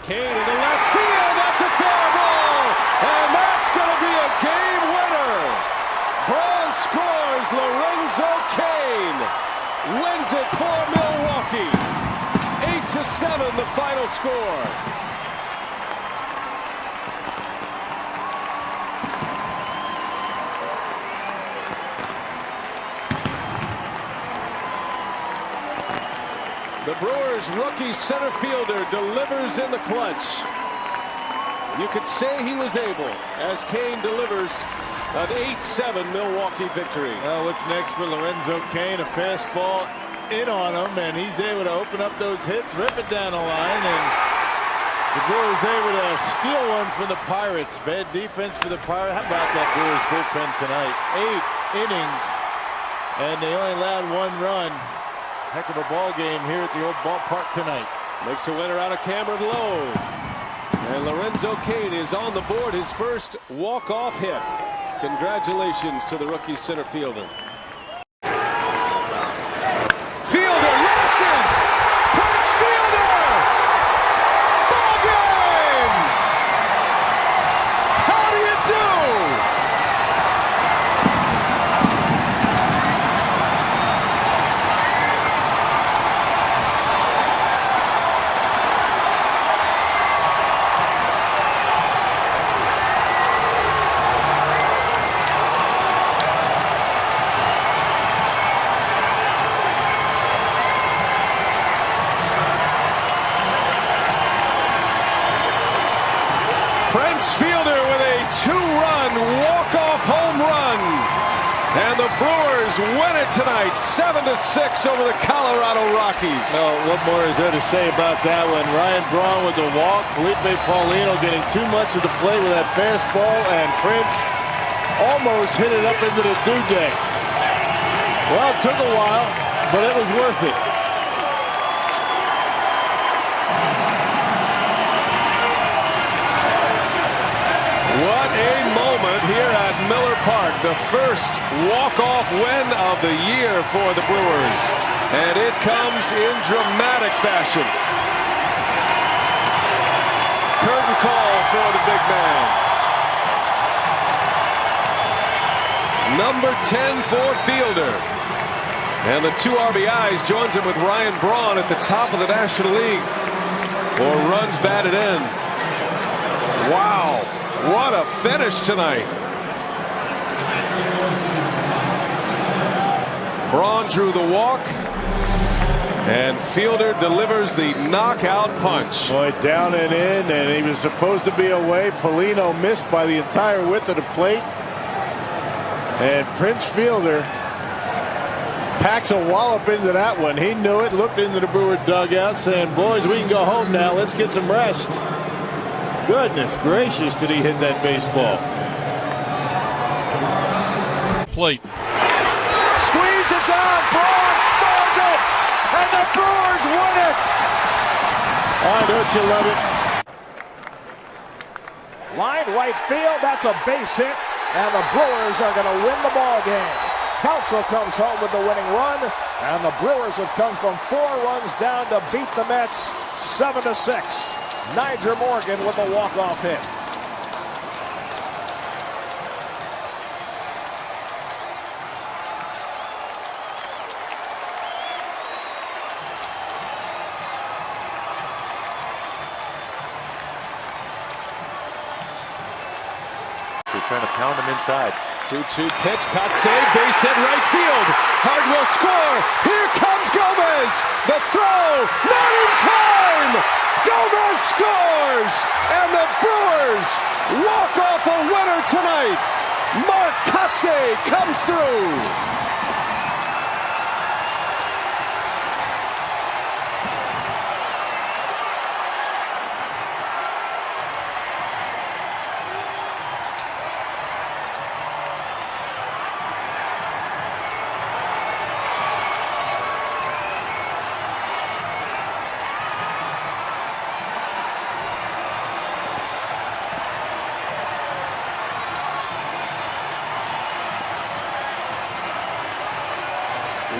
Kane in the left field. That's a fair ball. And that's going to be a game winner. Braun scores. Lorenzo Kane wins it for Milwaukee. 8-7 the final score. The Brewers rookie center fielder delivers in the clutch. You could say he was able as Kane delivers an 8-7 Milwaukee victory. Well, what's next for Lorenzo Kane? A fastball in on him, and he's able to open up those hits, rip it down the line, and the Brewers able to steal one from the Pirates. Bad defense for the Pirates. How about that Brewers bullpen tonight? 8 innings, and they only allowed 1 run. Heck of a ball game here at the old ballpark tonight. Makes a winner out of Cameron Lowe. And Lorenzo Kane is on the board, his first walk-off hit. Congratulations to the rookie center fielder. Fielder launches! Prince Fielder! Ball game! How do you do? Fielder with a 2-run walk-off home run. And the Brewers win it tonight, 7-6 over the Colorado Rockies. Well, what more is there to say about that one? Ryan Braun with the walk, Felipe Paulino getting too much of the play with that fastball, and Prince almost hit it up into the due deck. Well, it took a while, but it was worth it. What a moment here at Miller Park. The first walk-off win of the year for the Brewers. And it comes in dramatic fashion. Curtain call for the big man. Number 10 for Fielder. And the 2 RBIs joins him with Ryan Braun at the top of the National League. 4 runs batted in. Wow. What a finish tonight. Braun drew the walk. And Fielder delivers the knockout punch. Boy, down and in, and he was supposed to be away. Paulino missed by the entire width of the plate. And Prince Fielder packs a wallop into that one. He knew it, looked into the Brewer dugout saying, boys, we can go home now. Let's get some rest. Goodness gracious, did he hit that baseball. Plate. Squeezes out, Braun scores it, and the Brewers win it. Oh, don't you love it? Line right field, that's a base hit, and the Brewers are going to win the ball game. Counsell comes home with the winning run, and the Brewers have come from 4 runs down to beat the Mets 7-6. Nyjer Morgan with a walk-off hit. trying to pound him inside. 2-2 pitch, Kotze, base hit right field. Hard will score. Here comes Gomez. The throw, not in time. Gomez scores, and the Brewers walk off a winner tonight. Mark Kotze comes through.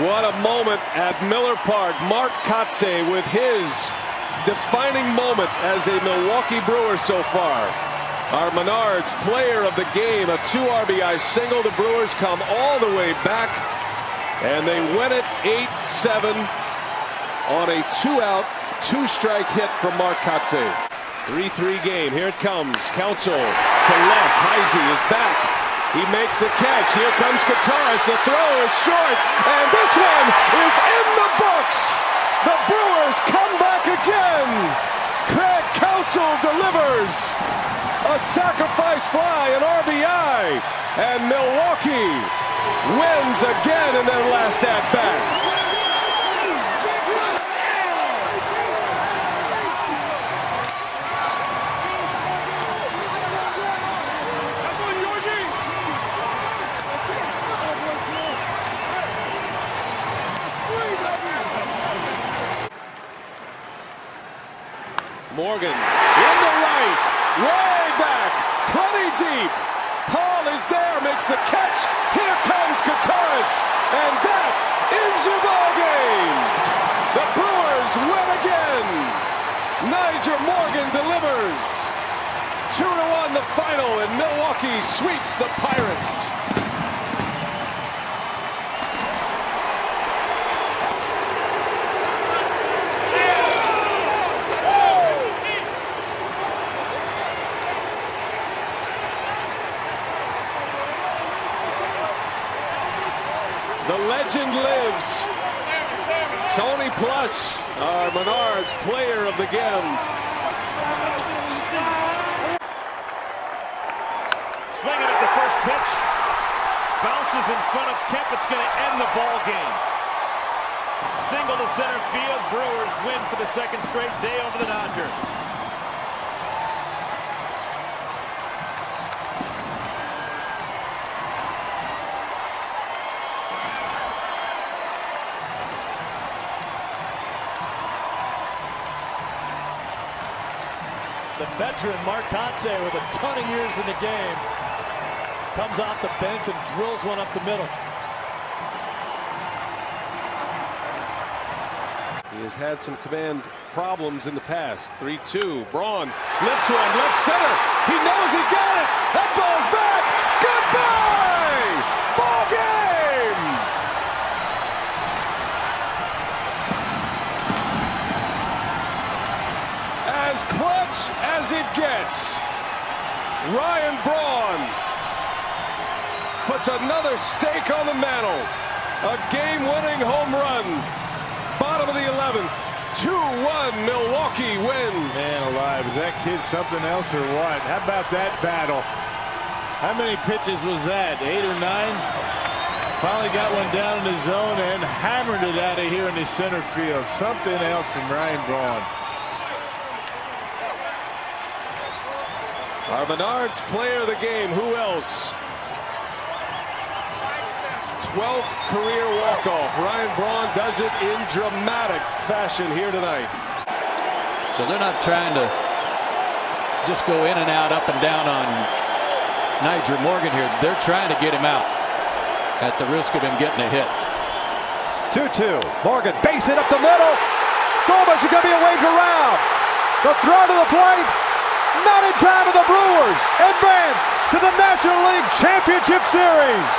What a moment at Miller Park. Mark Kotze with his defining moment as a Milwaukee Brewer so far. Our Menards player of the game, a 2 RBI single. The Brewers come all the way back, and they win it 8-7 on a 2-out, 2-strike hit from Mark Kotze. 3-3 game. Here it comes. Counsell to left. Heisey is back. He makes the catch. Here comes Kotaras. The throw is short, and this one is in the books. The Brewers come back again. Craig Counsell delivers a sacrifice fly, an RBI, and Milwaukee wins again in their last at-bat. Morgan into right, way back, plenty deep. Paul is there, makes the catch. Here comes Kotaras, and that is your ball game. The Brewers win again. Nyjer Morgan delivers. 2-1 the final, and Milwaukee sweeps the Pirates. The legend lives. Tony Plush, our Menards player of the game. Swinging at the first pitch. Bounces in front of Kemp. It's going to end the ball game. Single to center field. Brewers win for the second straight day over the Dodgers. The veteran Mark Kotze, with a ton of years in the game, comes off the bench and drills one up the middle. He has had some command problems in the past. 3-2. Braun lifts one, left center. He knows he got it. That ball's back. Goodbye. Ball game. As clutch as it gets. Ryan Braun puts another stake on the mantle. A game-winning home run. Bottom of the 11th. 2-1 Milwaukee wins. Man alive, is that kid something else or what? How about that battle? How many pitches was that? 8 or 9? Finally got one down in the zone and hammered it out of here in the center field. Something else from Ryan Braun. Our Menards player of the game. Who else? 12th career walk-off. Ryan Braun does it in dramatic fashion here tonight. So they're not trying to just go in and out, up and down on Nyjer Morgan here. They're trying to get him out at the risk of him getting a hit. 2-2. Morgan, base hit up the middle. Gomez is going to be waved around. The throw to the plate. Not in time, of the Brewers advance to the National League Championship Series.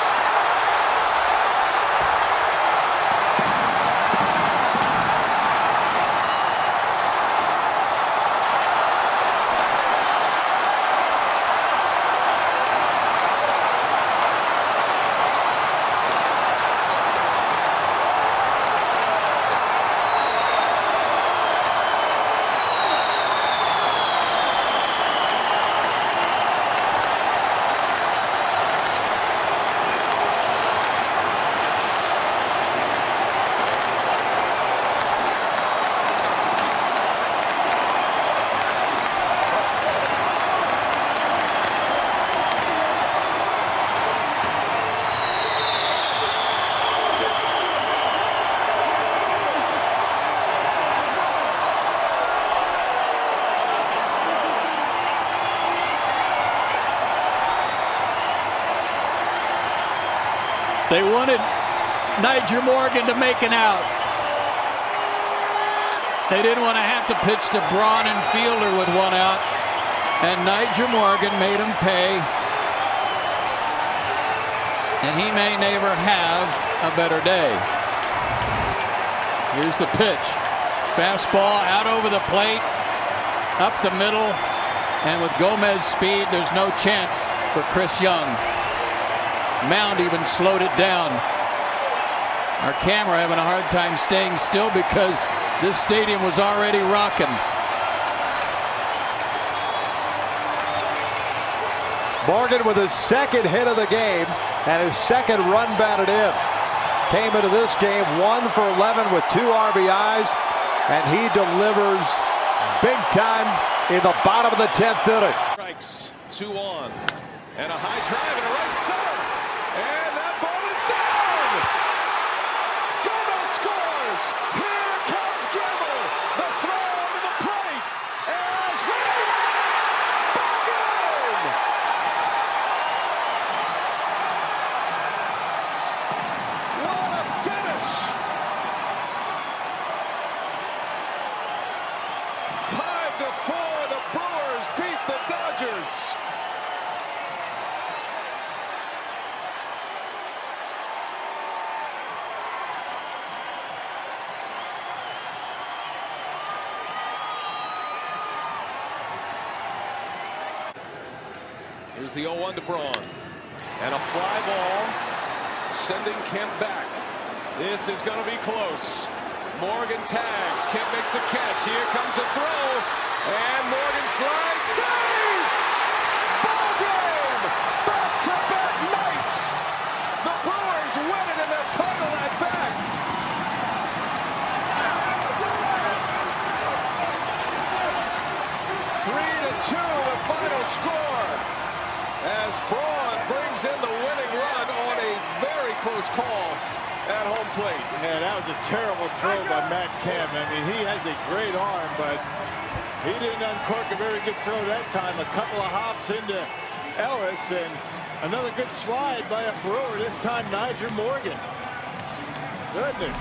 They wanted Nigel Morgan to make an out. They didn't want to have to pitch to Braun and Fielder with one out. And Nigel Morgan made him pay. And he may never have a better day. Here's the pitch. Fastball out over the plate, up the middle, and with Gomez's speed, there's no chance for Chris Young. Mound even slowed it down. Our camera having a hard time staying still because this stadium was already rocking. Morgan with his second hit of the game and his second run batted in. Came into this game 1 for 11 with 2 RBIs, and he delivers big time in the bottom of the 10th inning. Strikes, 2 on, and a high drive in right center, and that ball is down. Gomez scores. Here comes Gilmer. The throw to the plate. As right. Ball game. What a finish. 5-4, the Brewers beat the Dodgers. Here's the 0-1 to Braun. And a fly ball sending Kemp back. This is going to be close. Morgan tags. Kemp makes the catch. Here comes a throw. And Morgan slides. Save! Ball game! Back-to-back nights! The Brewers win it in their final at-bat. Three to 2, the final score. As Braun brings in the winning run on a very close call at home plate. Yeah, that was a terrible throw by Matt Kemp. I mean, he has a great arm, but he didn't uncork a very good throw that time. A couple of hops into Ellis, and another good slide by a Brewer, this time Nigel Morgan. Goodness.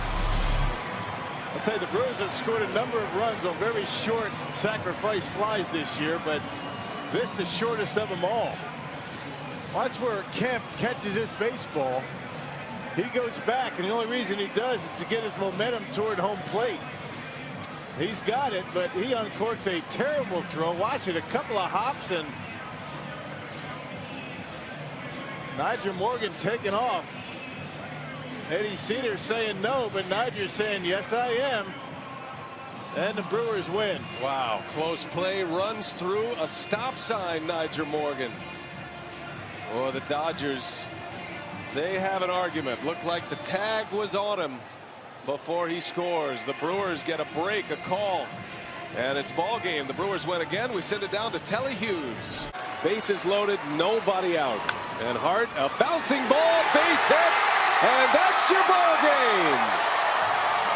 I'll tell you, the Brewers have scored a number of runs on very short sacrifice flies this year, but this the shortest of them all. Watch where Kemp catches this baseball. He goes back, and the only reason he does is to get his momentum toward home plate. He's got it, but he uncorks a terrible throw. Watch it, a couple of hops, and Nigel Morgan taking off. Eddie Cedar saying no, but Nigel's saying yes, I am. And the Brewers win. Wow, close play, runs through a stop sign, Nigel Morgan. Oh, the Dodgers, they have an argument. Looked like the tag was on him before he scores. The Brewers get a break, a call, and it's ball game. The Brewers win again. We send it down to Telly Hughes. Bases loaded, nobody out. And Hart, a bouncing ball, base hit, and that's your ball game.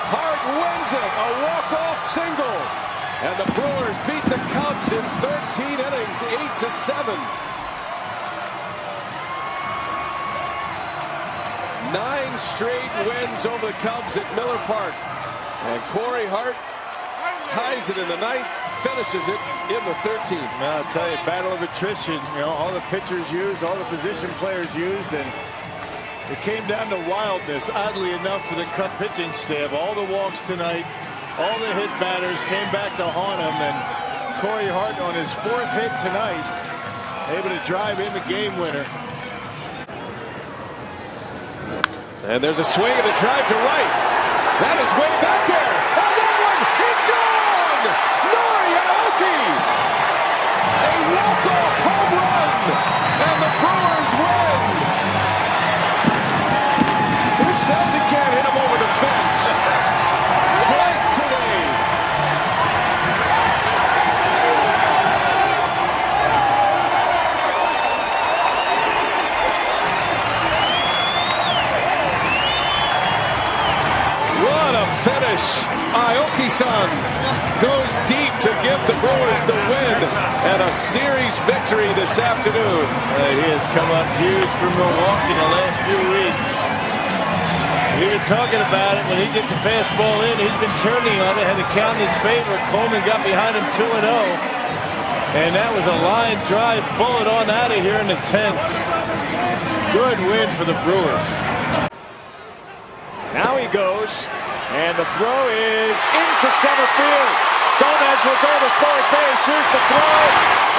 Hart wins it, a walk-off single, and the Brewers beat the Cubs in 13 innings, 8-7. 9 straight wins over the Cubs at Miller Park. And Corey Hart ties it in the 9th, finishes it in the 13th. Now, I'll tell you, battle of attrition. You know, all the pitchers used, all the position players used, and it came down to wildness, oddly enough, for the Cub pitching staff. All the walks tonight, all the hit batters came back to haunt him, and Corey Hart on his 4th hit tonight, able to drive in the game winner. And there's a swing and a drive to right. That is way back there. And that one is gone! Nori Aoki! A walk-off home run! And the Brewers win! Who says he can't hit him over the fence? Twice today. Finish. Aoki-san goes deep to give the Brewers the win and a series victory this afternoon. He has come up huge for Milwaukee in the last few weeks. We were talking about it when he gets the fastball in. He's been turning on it, had to count in his favor. Coleman got behind him 2-0. And that was a line drive bullet on out of here in the 10th. Good win for the Brewers. Now he goes, and the throw is into center field. Gomez will go to third base. Here's the throw,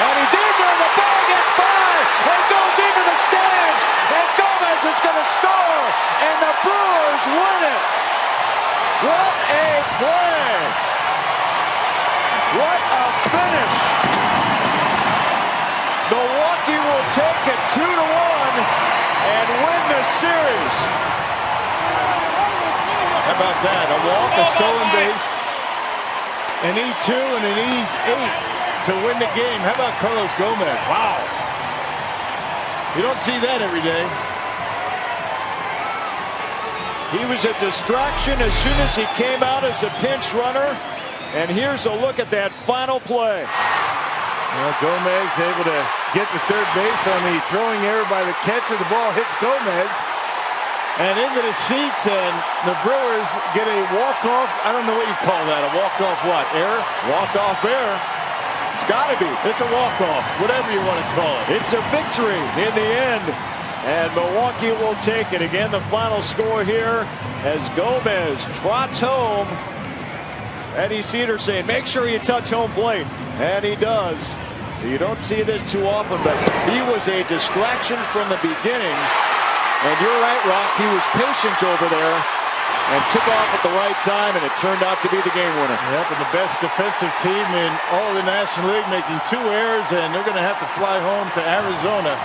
and he's in there. The ball gets by and goes into the stands, and Gomez is going to score, and the Brewers win it. What a play! What a finish! Milwaukee will take it 2-1 and win the series. How about that? A walk, a stolen base, an E2 and an E8 to win the game. How about Carlos Gomez? Wow. You don't see that every day. He was a distraction as soon as he came out as a pinch runner. And here's a look at that final play. Well, Gomez able to get to third base on the throwing error by the catcher. The ball hits Gomez and into the seats, and the Brewers get a walk-off. I don't know what you call that. A walk-off what? Error? Walk-off error. It's got to be. It's a walk-off, whatever you want to call it. It's a victory in the end. And Milwaukee will take it. Again, the final score here as Gomez trots home. Eddie Cedar saying, make sure you touch home plate. And he does. You don't see this too often, but he was a distraction from the beginning. And you're right, Rock. He was patient over there and took off at the right time, and it turned out to be the game winner. Yep, and the best defensive team in all of the National League, making 2 errors, and they're going to have to fly home to Arizona,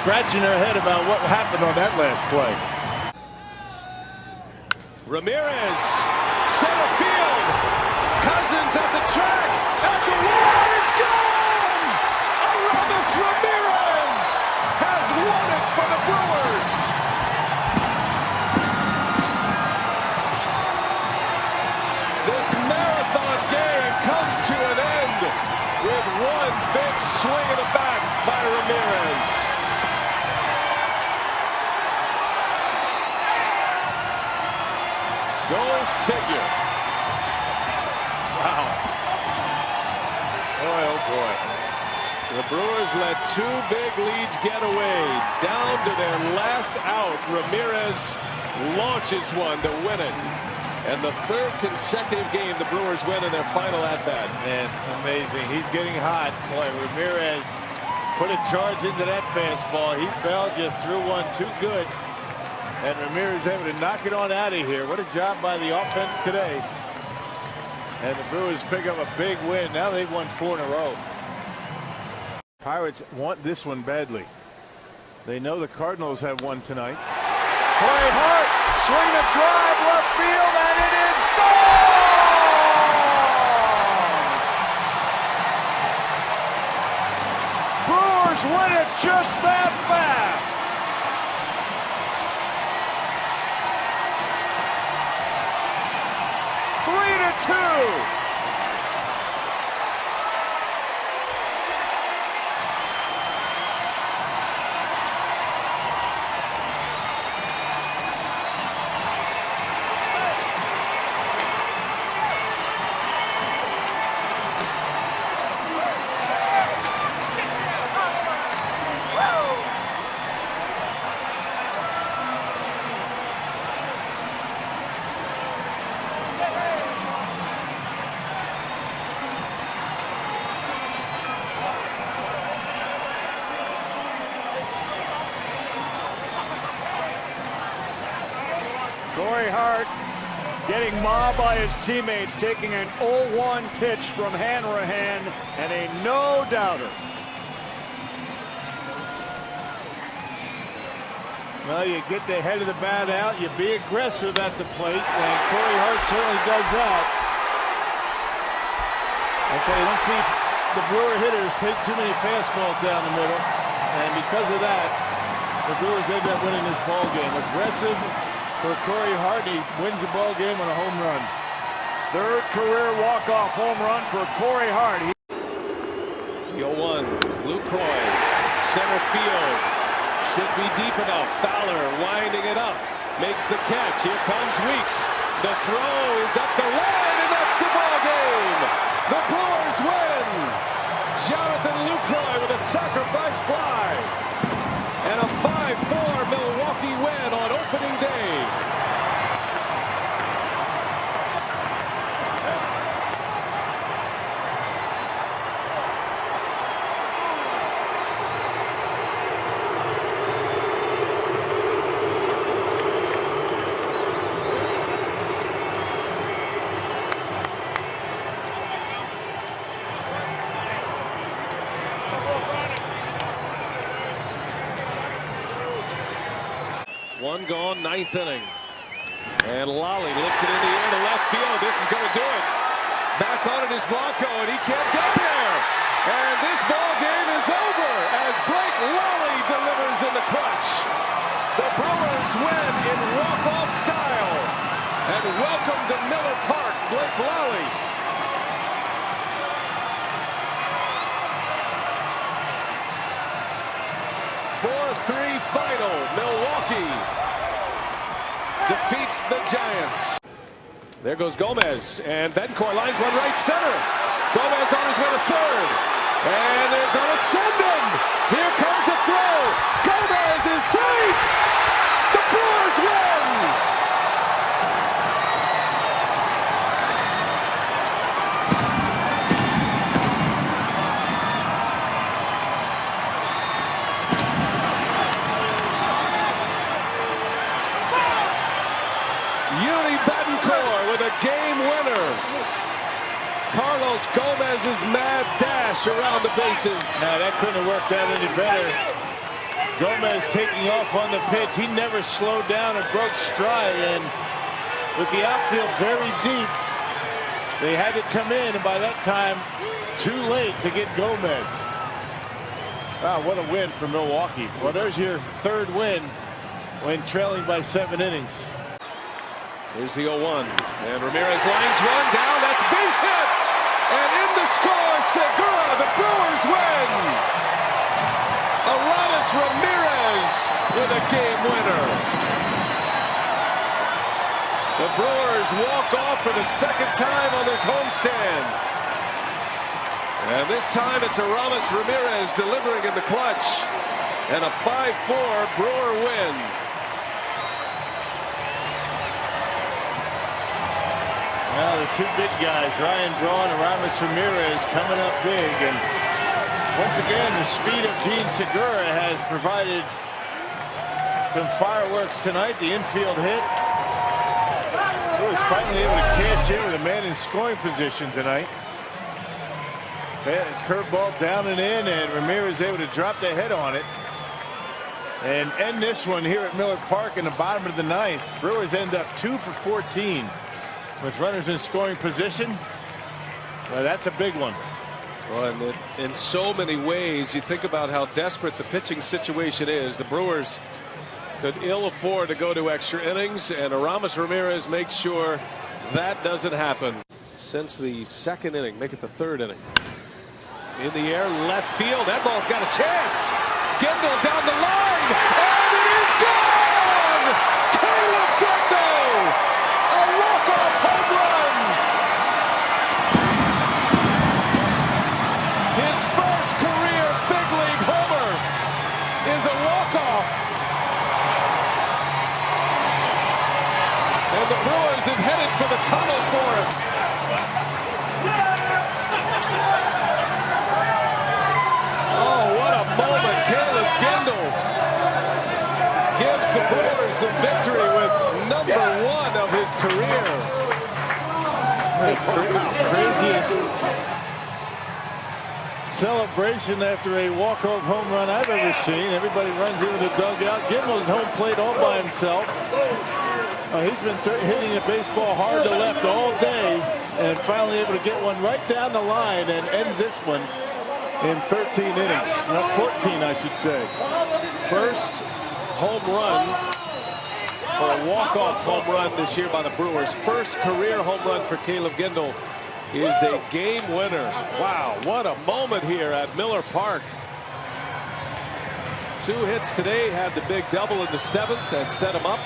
scratching their head about what happened on that last play. Ramirez, center field. Cousins at the track, at the wall, it's gone! Aramis Ramirez has won it for the Brewers. This marathon game comes to an end with one big swing of the bat by Ramirez. Go figure. Wow. Boy, oh boy. The Brewers let 2 big leads get away. Down to their last out, Ramirez launches one to win it. And the 3rd consecutive game the Brewers win in their final at-bat. Man, amazing. He's getting hot. Boy, Ramirez put a charge into that fastball. He fell, just threw one too good. And Ramirez able to knock it on out of here. What a job by the offense today. And the Brewers pick up a big win. Now they've won 4 in a row. Pirates want this one badly. They know the Cardinals have won tonight. Corey Hart, swing a drive left field, and it is gone! Brewers win it just that fast. Two. Corey Hart getting mobbed by his teammates, taking an 0-1 pitch from Hanrahan, and a no-doubter. Well, you get the head of the bat out, you be aggressive at the plate, and Corey Hart certainly does that. Okay, you don't see the Brewer hitters take too many fastballs down the middle, and because of that, the Brewers end up winning this ball game. Aggressive for Corey Hart. He wins the ball game on a home run. 3rd career walk-off home run for Corey Hart. The 0-1, Lucroy, center field. Should be deep enough. Fowler winding it up. makes the catch. Here comes Weeks. The throw is up the line, and that's the ball game. The Brewers win. Jonathan Lucroy with a sacrifice fly. And a 5-4 Milwaukee win on opening day. One gone, ninth inning. And Lally lifts it in the air to left field. This is going to do it. Back on it is Blanco, and he can't get there. And this ball game is over as Blake Lally delivers in the clutch. The Brewers win in walk-off style. And welcome to Miller Park, Blake Lally. Final. Milwaukee defeats the Giants. There goes Gomez, and Bencourt lines one right center. Gomez on his way to third, and they're going to send him. Here comes a throw. Gomez is safe. The Brewers win. With a game winner. Carlos Gomez's mad dash around the bases. Now that couldn't have worked out any better. Gomez taking off on the pitch. He never slowed down or broke stride, and with the outfield very deep, they had to come in, and by that time too late to get Gomez. Wow, what a win for Milwaukee. Well, there's your third win when trailing by 7 innings. Here's the 0-1, and Ramirez lines one down. That's base hit, and in the score, Segura. The Brewers win. Aramis Ramirez with a game winner. The Brewers walk off for the second time on this homestand, and this time it's Aramis Ramirez delivering in the clutch, and a 5-4 Brewer win. Now the two big guys, Ryan Braun and Aramis Ramirez, coming up big, and once again the speed of Gene Segura has provided some fireworks tonight. The infield hit. He was finally able to cash in with a man in scoring position tonight. Curveball down and in, and Ramirez able to drop the head on it and end this one here at Miller Park in the bottom of the ninth. Brewers end up 2 for 14. With runners in scoring position. Well, that's a big one. Well, and in so many ways, you think about how desperate the pitching situation is. The Brewers could ill afford to go to extra innings, and Aramis Ramirez makes sure that doesn't happen. Since the second inning, make it the third inning. In the air, left field. That ball's got a chance. Gendel down the line, and it is gone! Caleb Gendel! A walk-off home run! His first career big league homer is a walk-off. And the Brewers have headed for the tunnel for him. Oh, what a moment. Caleb Gendel gives the Brewers the victory with #1 of his career. Craziest celebration after a walk-off home run I've ever seen. Everybody runs into the dugout. Gindel's home plate all by himself. He's been hitting the baseball hard to left all day, and finally able to get one right down the line and ends this one in 13 innings. No, 14, I should say. First home run for a walk-off home run this year by the Brewers. First career home run for Caleb Gendel is a game winner. Wow, what a moment here at Miller Park. 2 hits today, had the big double in the 7th and set him up.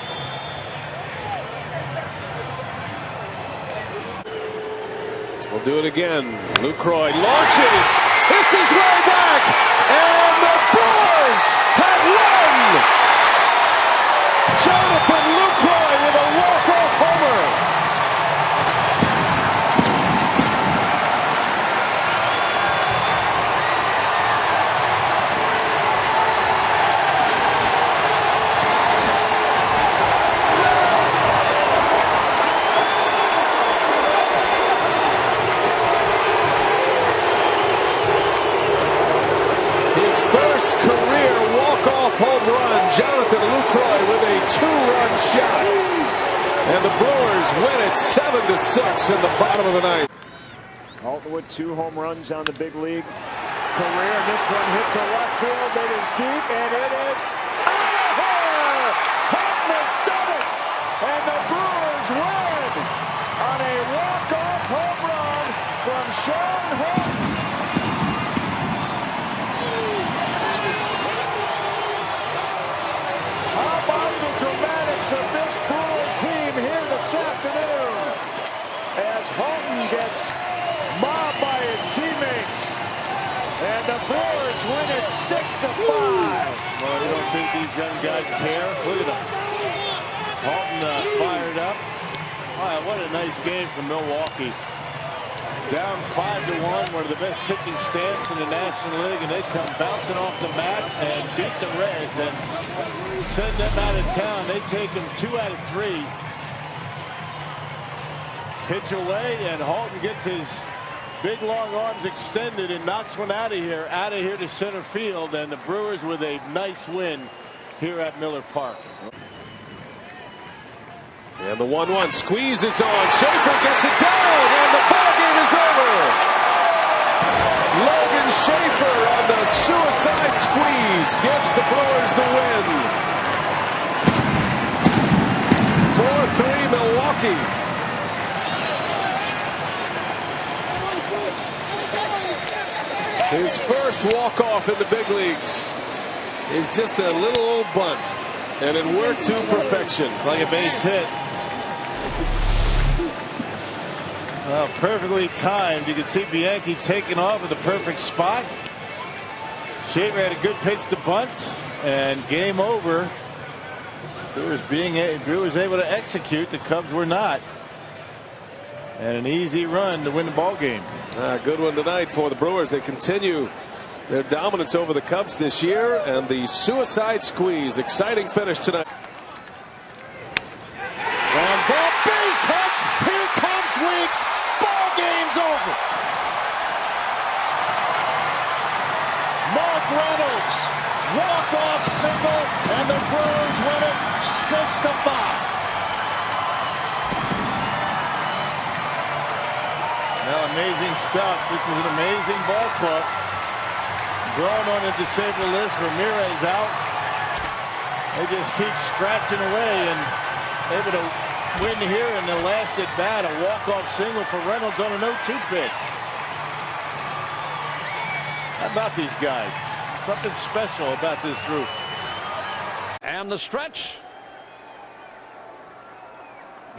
do it again. Lucroy launches. This is way back. And the Brewers have won. Jonathan Lucroy with a walk-off homer. First career walk-off home run. Jonathan Lucroy with a 2-run shot. And the Brewers win it 7-6 in the bottom of the ninth. Halton with 2 home runs on the big league career. This one hit to left field. It is deep, and it is out of here. Halton has done it. And the Brewers win on a walk-off home run from Sean Halton. Of this Brewer team here this afternoon as Halton gets mobbed by his teammates, and the Brewers win it 6-5. Well, you don't think these young guys care? Look at them. Halton fired up. Wow, what a nice game from Milwaukee. Down 5-1, one of the best pitching stats in the National League, and they come bouncing off the mat and beat the Reds and send them out of town. They take them 2 out of 3. Pitch away, and Halton gets his big long arms extended and knocks one out of here to center field, and the Brewers with a nice win here at Miller Park. And the 1-1 squeeze is on. Schaefer gets it down, and the ball game is over. Logan Schaefer on the suicide squeeze gives the Brewers the win. 4-3 Milwaukee. His first walk-off in the big leagues is just a little old bunt, and it worked to perfection. Like a base hit. Well, perfectly timed. You can see Bianchi taking off at the perfect spot. Schaefer had a good pitch to bunt, and game over. Brewers able to execute. The Cubs were not. And an easy run to win the ball game. Good one tonight for the Brewers. They continue their dominance over the Cubs this year, and the suicide squeeze. Exciting finish tonight. Ground ball, base hit. Here comes Weeks. Ball game's over. Mark Reynolds, walk-off single, and the Brewers win it 6-5. Well, amazing stuff. This is an amazing ball club. Braun on the disabled list. Ramirez out. They just keep scratching away and able to win here in the last at bat. A walk-off single for Reynolds on a 0-2 pitch. How about these guys? Something special about this group. And the stretch.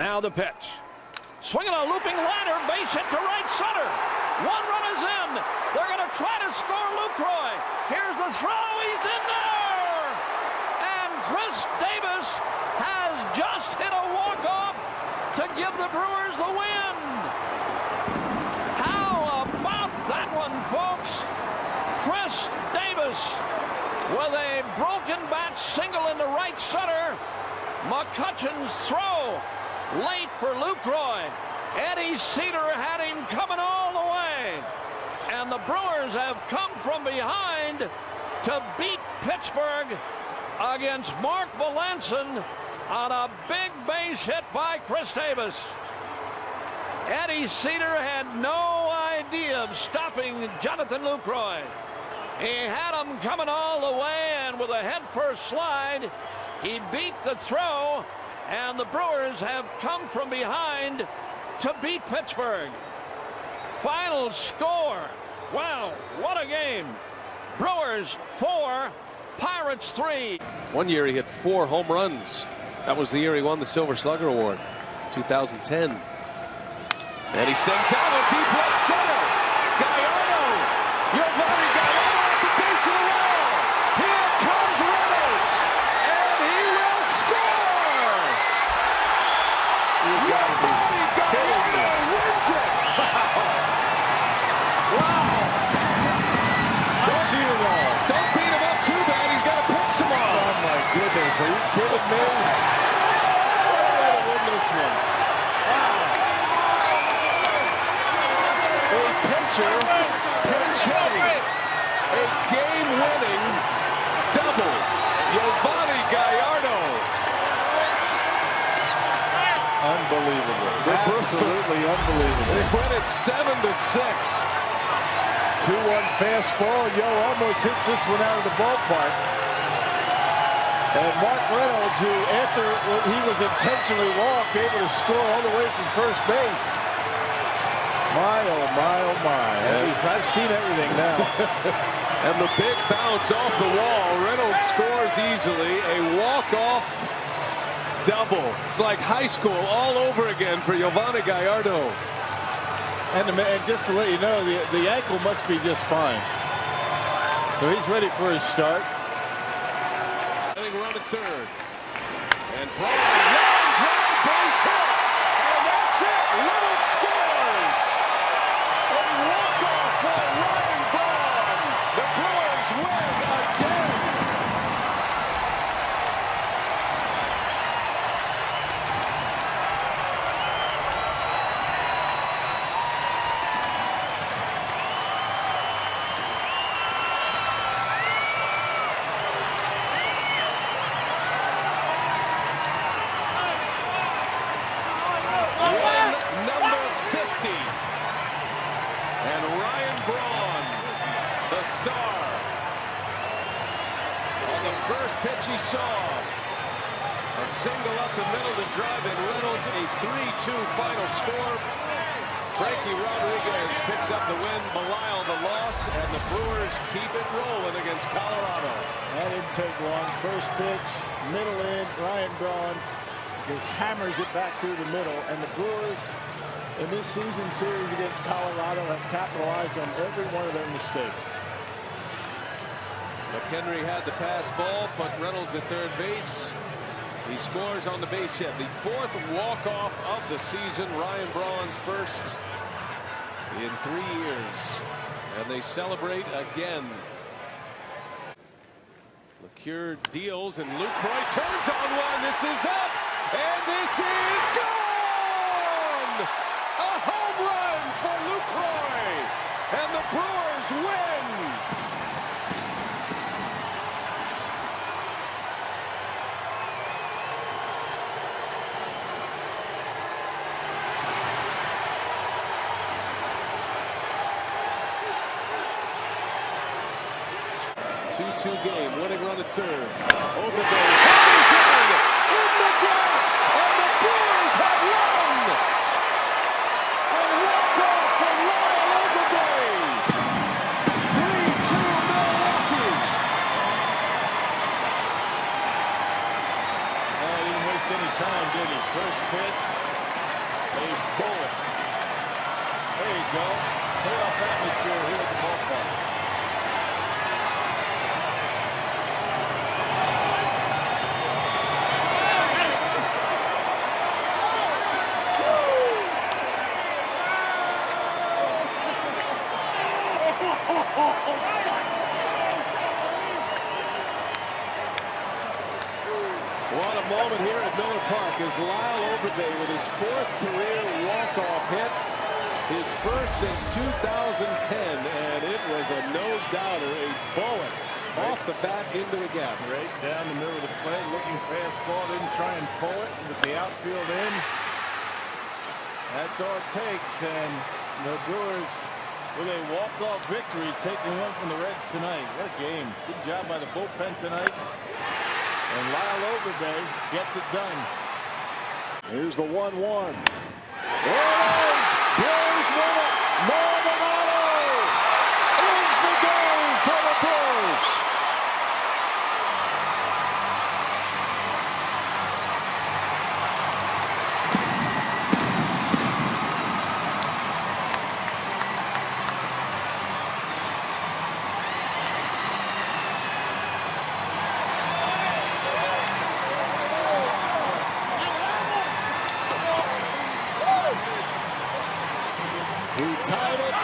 Now the pitch. Swinging a looping liner, base hit to right center. 1 run is in. They're going to try to score Lucroy. Here's the throw. He's in there. And Chris Davis has just hit a walk-off to give the Brewers the win. How about that one, folks? Chris Davis with a broken bat single into right center. McCutcheon's throw late for Lucroy. Eddie Cedar had him coming all the way. And the Brewers have come from behind to beat Pittsburgh against Mark Melanson on a big base hit by Chris Davis. Eddie Cedar had no idea of stopping Jonathan Lucroy. He had him coming all the way, and with a head-first slide, he beat the throw. And the Brewers have come from behind to beat Pittsburgh. Final score. Wow, what a game. Brewers 4, Pirates 3. One year he hit 4 home runs. That was the year he won the Silver Slugger Award, 2010. And he sends out deep left center. Gallardo. Giovanni Gallardo at the base of the wall. Here comes Reynolds. And he will score. Giovanni Gallardo wins it. Wow. I've seen it all. Don't beat him up too bad. He's got a pitch tomorrow. Oh, my goodness. Are you kidding me? What a way to win this one. Wow. A pitcher pinch hitting. A game-winning double. Giovanni Gallardo. Unbelievable. Absolutely unbelievable. They win it 7-6. 2-1 fastball. Yo almost hits this one out of the ballpark. And Mark Reynolds, who after he was intentionally walked, able to score all the way from first base. My, oh my, oh my. I've seen everything now. And the big bounce off the wall. Reynolds scores easily. A walk-off double. It's like high school all over again for Giovanni Gallardo. And just to let you know, the ankle must be just fine. So he's ready for his start. Run at third. And Braun runs on base hit. And that's it. Reynolds scores. A walk-off for Ryan Braun. The Brewers win again. Number 50. And Ryan Braun, the star. On the first pitch he saw, a single up the middle to drive in Reynolds, a 3-2 final score. Frankie Rodriguez picks up the win, Belisle the loss, and the Brewers keep it rolling against Colorado. That didn't take long. First pitch, middle in, Ryan Braun just hammers it back through the middle, and the Brewers in this season series against Colorado have capitalized on every one of their mistakes. McHenry had the pass ball, put Reynolds at third base. He scores on the base hit. The fourth walk-off of the season. Ryan Braun's first in 3 years. And they celebrate again. LeCure deals, and Lucroy turns on one. This is up, and this is gone! A home run for Lucroy, and the Brewers win! Game, winning run at third. Overbay hangs in the gap, and the Brewers have won. A walk-off from Lyle Overbay. 3-2 Milwaukee. He didn't waste any time, did he? First pitch, a bullet. There you go. Playoff atmosphere here at the ballpark. What a moment here at Miller Park as Lyle Overbay with his fourth career walk-off hit. His first since 2010, and it was a no-doubter, a bullet off the bat into the gap. Right down the middle of the plate, looking fastball, didn't try and pull it with the outfield in. That's all it takes, and the Brewers with a walk-off victory, taking one from the Reds tonight. What a game. Good job by the bullpen tonight. And Lyle Overbay gets it done. Here's the 1-1. Brewers win it. Maldonado ends the game for the Brewers.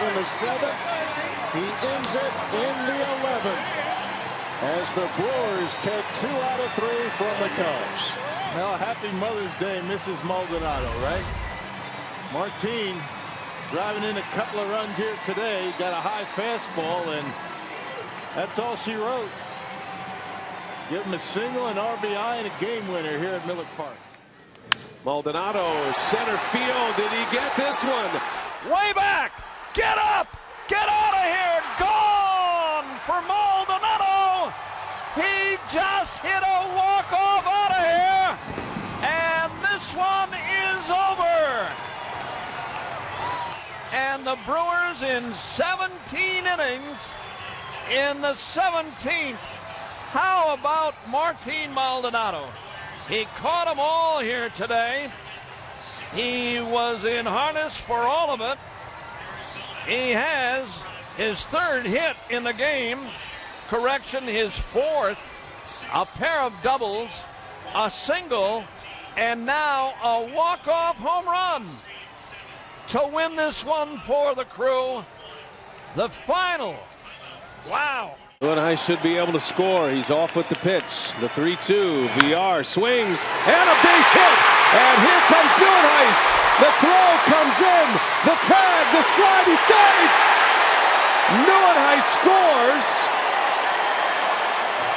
in the 7th. He ends it in the 11th as the Brewers take 2 out of 3 from the Cubs. Well, happy Mother's Day, Mrs. Maldonado, right? Martine driving in a couple of runs here today. Got a high fastball, and that's all she wrote. Give him a single, an RBI, and a game winner here at Miller Park. Maldonado, center field. Did he get this one? Way back. Get up. Get out of here. Gone for Maldonado. He just hit a walk-off out of here. And this one is over. And the Brewers in 17 innings in the 17th. How about Martin Maldonado? He caught them all here today. He was in harness for all of it. He has his 3rd hit in the game. Correction, his 4th. A pair of doubles, a single, and now a walk-off home run to win this one for the Crew. The final. Wow. Neuenhuis should be able to score. He's off with the pitch. The 3-2. VR swings and a base hit. And here comes Neuenhuis. The throw comes in. The tag, the slide, he's safe. Neuenhuis scores.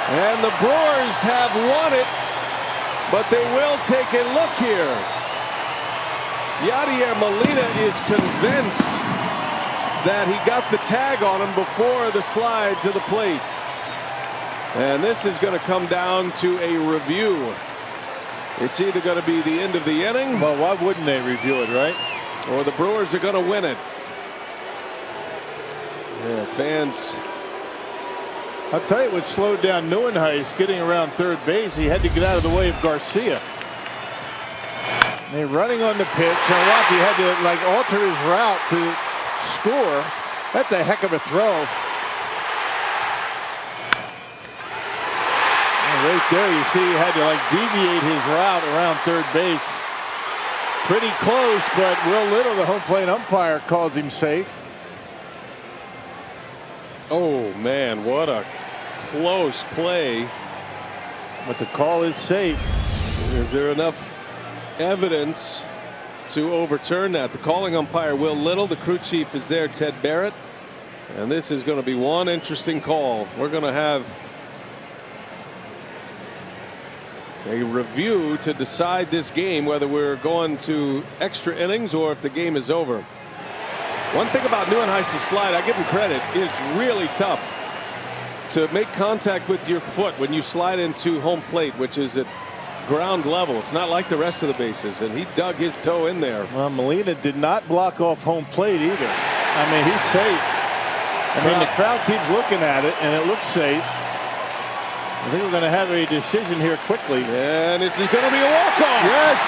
And the Brewers have won it, but they will take a look here. Yadier Molina is convinced that he got the tag on him before the slide to the plate. And this is going to come down to a review. It's either going to be the end of the inning. Well, why wouldn't they review it, right? Or the Brewers are going to win it. Yeah, fans. I'll tell you what slowed down Neuenhuis getting around 3rd base. He had to get out of the way of Garcia. They're running on the pitch. And Rocky had to like alter his route to score. That's a heck of a throw. And right there, you see he had to like deviate his route around 3rd base. Pretty close, but Will Little, the home plate umpire, calls him safe. Oh man, what a close play. But the call is safe. Is there enough evidence to overturn that? The calling umpire, Will Little. The crew chief is there, Ted Barrett. And this is going to be one interesting call. We're going to have a review to decide this game, whether we're going to extra innings or if the game is over. One thing about Neuenhuis' slide, I give him credit, it's really tough to make contact with your foot when you slide into home plate, which is at ground level. It's not like the rest of the bases, and he dug his toe in there. Well, Molina did not block off home plate either. I mean, he's safe. I mean, the crowd keeps looking at it, and it looks safe. I think we're going to have a decision here quickly. And this is going to be a walk-off. Yes.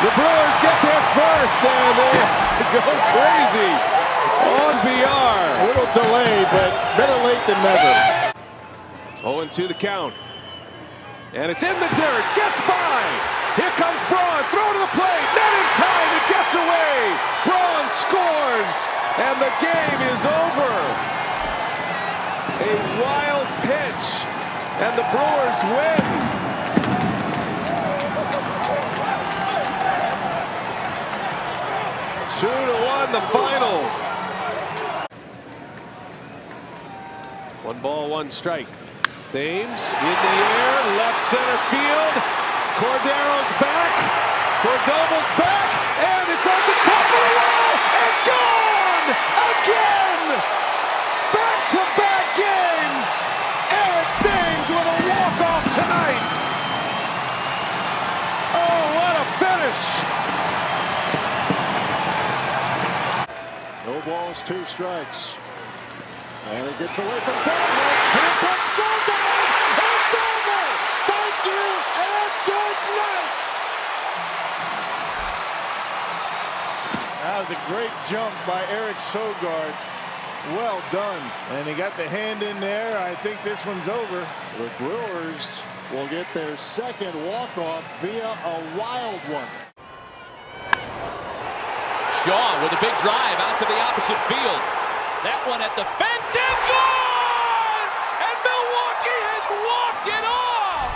The Brewers get there first, and they go crazy on VR. A little delay, but better late than never. 0-2 the count. And it's in the dirt. Gets by. Here comes Braun. Throw to the plate. Not in time. It gets away. Braun scores. And the game is over. A wild pitch. And the Brewers win. 2-1 the final. 1 ball, 1 strike. Thames in the air, left center field. Cordero's back. Cordova's back, and it's on the top of the wall and gone again. Back-to-back games. Eric Thames with a walk-off tonight. Oh, what a finish! No balls, 2 strikes. And he gets away from Bradley. Here comes Sogard. It's over. Thank you and good night. That was a great jump by Eric Sogard. Well done. And he got the hand in there. I think this one's over. The Brewers will get their 2nd walk-off via a wild one. Shaw with a big drive out to the opposite field. That one at the fence and gone! And Milwaukee has walked it off!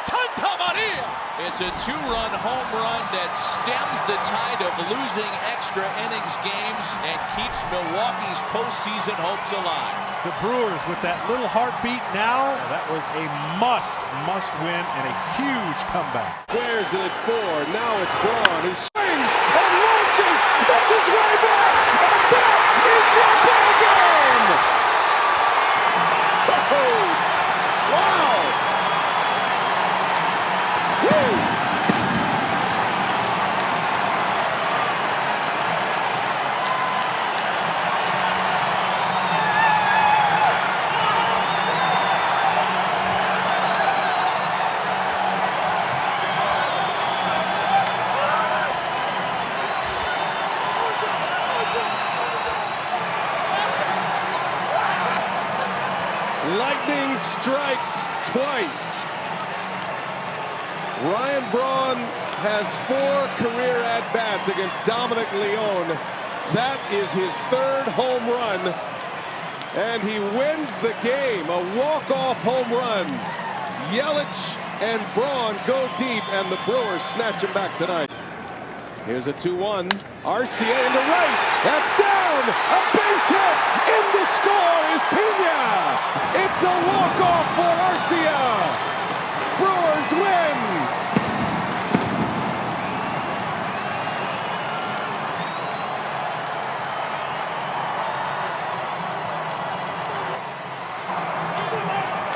Santa Maria! It's a two-run home run that stems the tide of losing extra innings games and keeps Milwaukee's postseason hopes alive. The Brewers with that little heartbeat now, that was a must win and a huge comeback. Squares it at 4. Now it's Braun who swings and launches. That's his way back. And that is your ball game. Oh, wow. Woo. Lightning strikes twice. Ryan Braun has 4 career at-bats against Dominic Leone. That is his 3rd home run, and he wins the game. A walk-off home run. Yelich and Braun go deep, and the Brewers snatch him back tonight. Here's a 2-1. RCA in the right. That's down. A base hit. In the score is Pena. It's a walk-off for Arcia. Brewers win.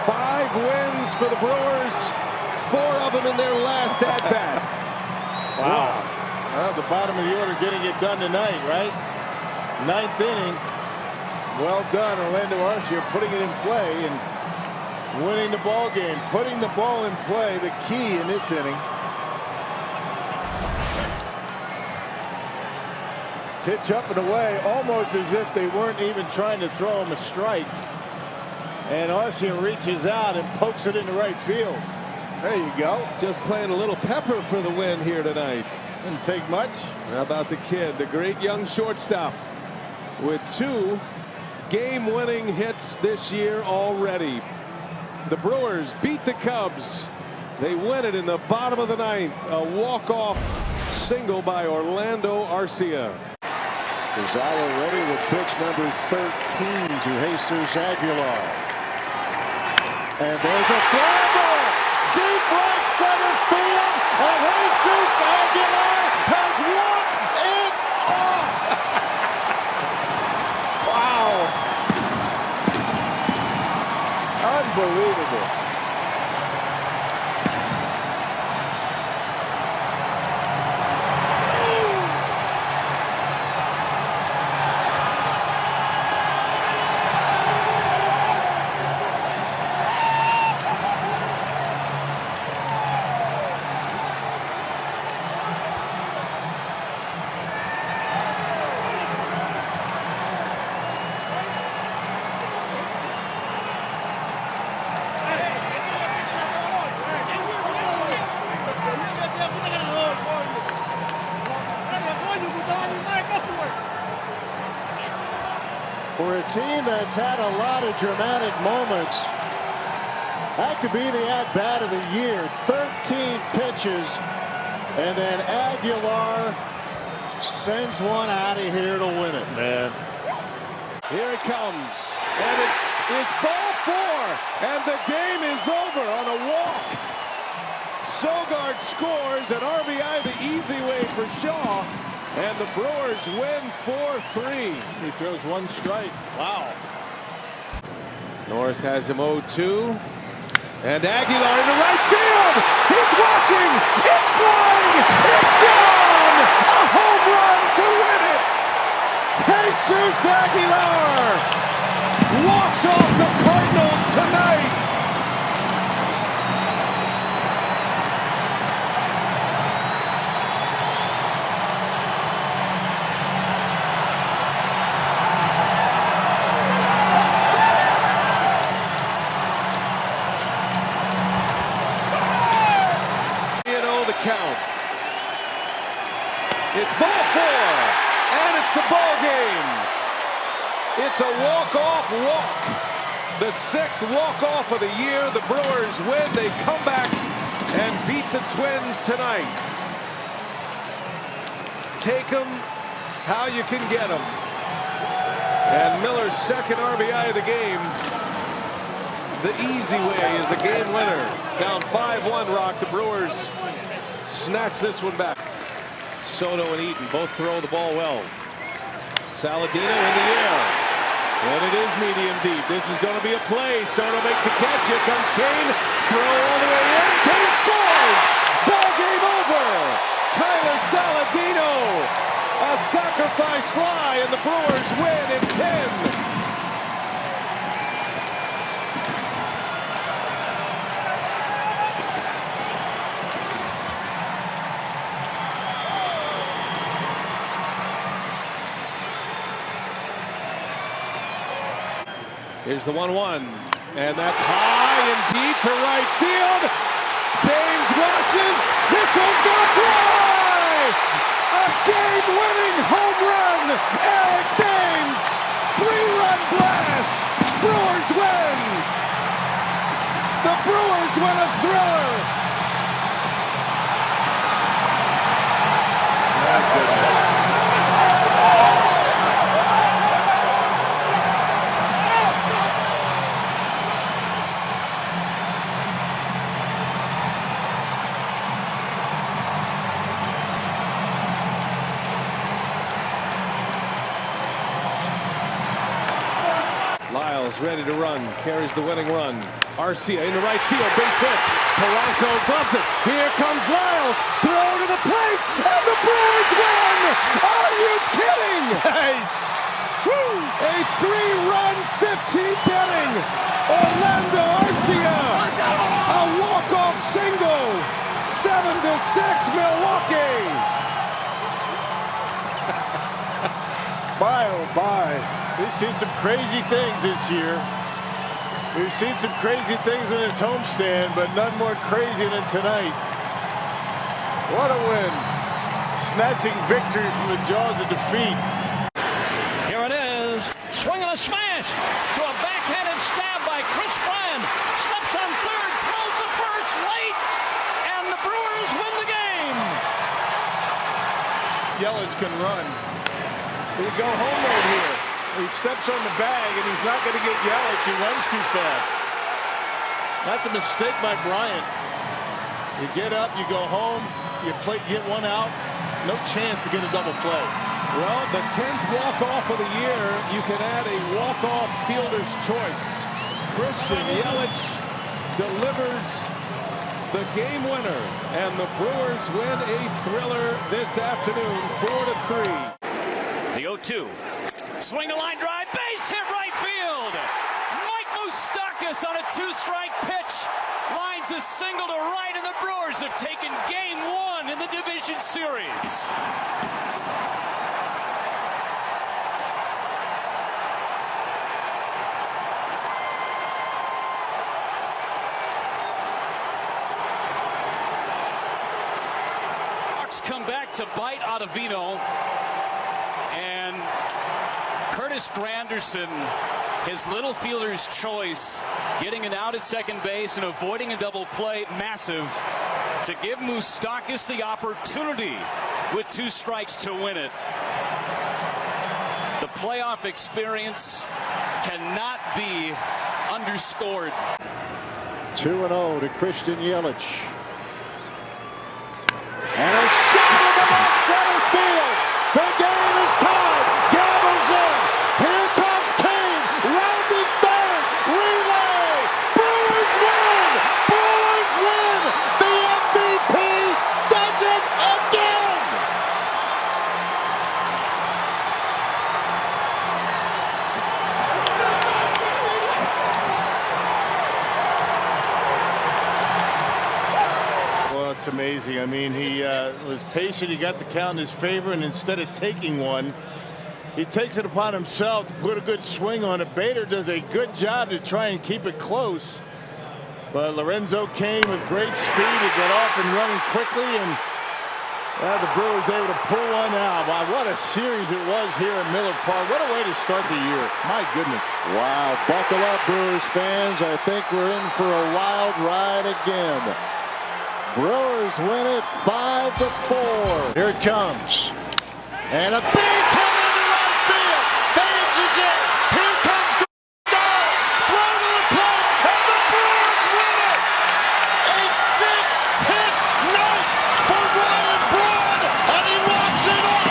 Five wins for the Brewers. 4 of them in their last at-bat. Wow. Well, the bottom of the order getting it done tonight, right? 9th inning. Well done, Orlando Arcia, putting it in play and winning the ball game. Putting the ball in play, the key in this inning. Pitch up and away, almost as if they weren't even trying to throw him a strike. And Arcia reaches out and pokes it into right field. There you go. Just playing a little pepper for the win here tonight. Didn't take much. How about the kid, the great young shortstop, with 2 game-winning hits this year already. The Brewers beat the Cubs. They win it in the bottom of the 9th. A walk-off single by Orlando Arcia. Desire ready with pitch number 13 to Jesus Aguilar. And there's a fly ball. Deep right center field. And Jesus Aguilar has walked it off. Wow. Unbelievable. For a team that's had a lot of dramatic moments, that could be the at-bat of the year. 13 pitches, and then Aguilar sends one out of here to win it. Man. Here it comes, and it is ball 4, and the game is over on a walk. Sogard scores an RBI the easy way for Shaw. And the Brewers win 4-3. He throws 1 strike. Wow. Norris has him 0-2. And Aguilar into right field. He's watching. It's flying. It's gone. A home run to win it. Jesus Aguilar walks off the Cardinals tonight. Count. It's ball 4, That's the ball game. It's a walk-off walk. The 6th walk-off of the year. The Brewers win. They come back and beat the Twins tonight. Take them how you can get them. And Miller's 2nd RBI of the game. The easy way is a game winner. Down 5-1, Rock. The Brewers snatch this one back. Soto and Eaton both throw the ball well. Saladino in the air. And it is medium deep. This is going to be a play. Soto makes a catch. Here comes Kane. Throw all the way in. Kane scores. Ball game over. Tyler Saladino. A sacrifice fly, and the Brewers win in 10. Here's the 1-1, and that's high and deep to right field. James watches. This one's gonna fly! A game-winning home run! Eric Thames! 3-run blast! Brewers win! The Brewers win a thriller! Lyles ready to run, carries the winning run. Arcia in the right field, baits hit. Polanco gloves it. Here comes Lyles. Throw to the plate, and the Brewers win! Are you kidding? Nice! A 3-run 15th inning. Orlando Arcia. A walk-off single. 7-6 Milwaukee. My, oh my. We've seen some crazy things this year. We've seen some crazy things in this homestand, but none more crazy than tonight. What a win. Snatching victory from the jaws of defeat. Here it is. Swing and a smash to a backhanded stab by Chris Bryant. Steps on third, throws the first late, and the Brewers win the game. Yelich can run. He go home right here. He steps on the bag, and he's not going to get Yelich. He runs too fast. That's a mistake by Bryant. You get up, you go home, you get one out. No chance to get a double play. Well, the 10th walk-off of the year, you can add a walk-off fielder's choice. Christian Yelich delivers the game winner, and the Brewers win a thriller this afternoon, 4-3. The 0-2. Swing a line drive, base hit right field. Mike Moustakas on a 2-strike pitch. Lines a single to right, and the Brewers have taken game 1 in the division series. Hawks come back to bite Ottavino, and Curtis Granderson, his little fielder's choice, getting an out at second base and avoiding a double play, massive, to give Moustakas the opportunity with 2 strikes to win it. The playoff experience cannot be underscored. 2-0 to Christian Yelich. And a shot in the left center field. The game is tied. Gamble's in. Here comes Kane. Rounding third. Relay. Brewers win. Brewers win. The MVP does it again. Well, it's amazing. I mean, he was patient. He got the count in his favor, and instead of taking one, he takes it upon himself to put a good swing on it. Bader does a good job to try and keep it close. But Lorenzo Cain with great speed. He got off and running quickly, and The Brewers able to pull one out. Wow, what a series it was here in Miller Park. What a way to start the year. My goodness. Wow, buckle up, Brewers fans. I think we're in for a wild ride again. Brewers win it 5-4. Here it comes. And a base hit into right field. Thames is in. Here comes Grandal. Throw to the plate. And the Brewers win it. A 6-hit night for Ryan Braun. And he walks it off.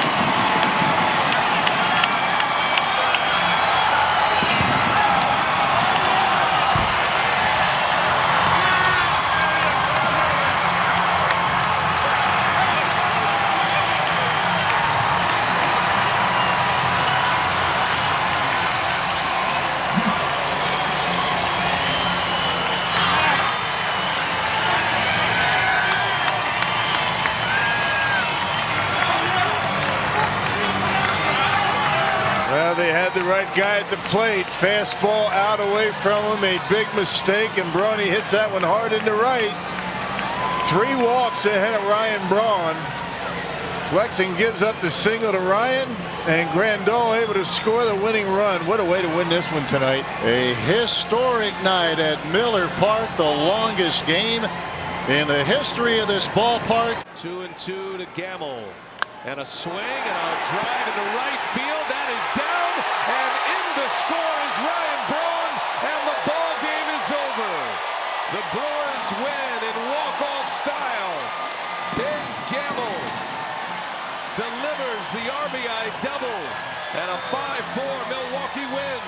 Well, they had the right guy at the plate. Fastball out away from him. A big mistake, and Brawny hits that one hard into right. 3 walks ahead of Ryan Braun. Flexen gives up the single to Ryan, and Grandal able to score the winning run. What a way to win this one tonight. A historic night at Miller Park, the longest game in the history of this ballpark. 2-2 to Gamble. And a swing and a drive into right field. That is down, and in to score is Ryan Braun, and the ball game is over. The Brewers win in walk-off style. Big Gamble delivers the RBI double, and a 5-4 Milwaukee win.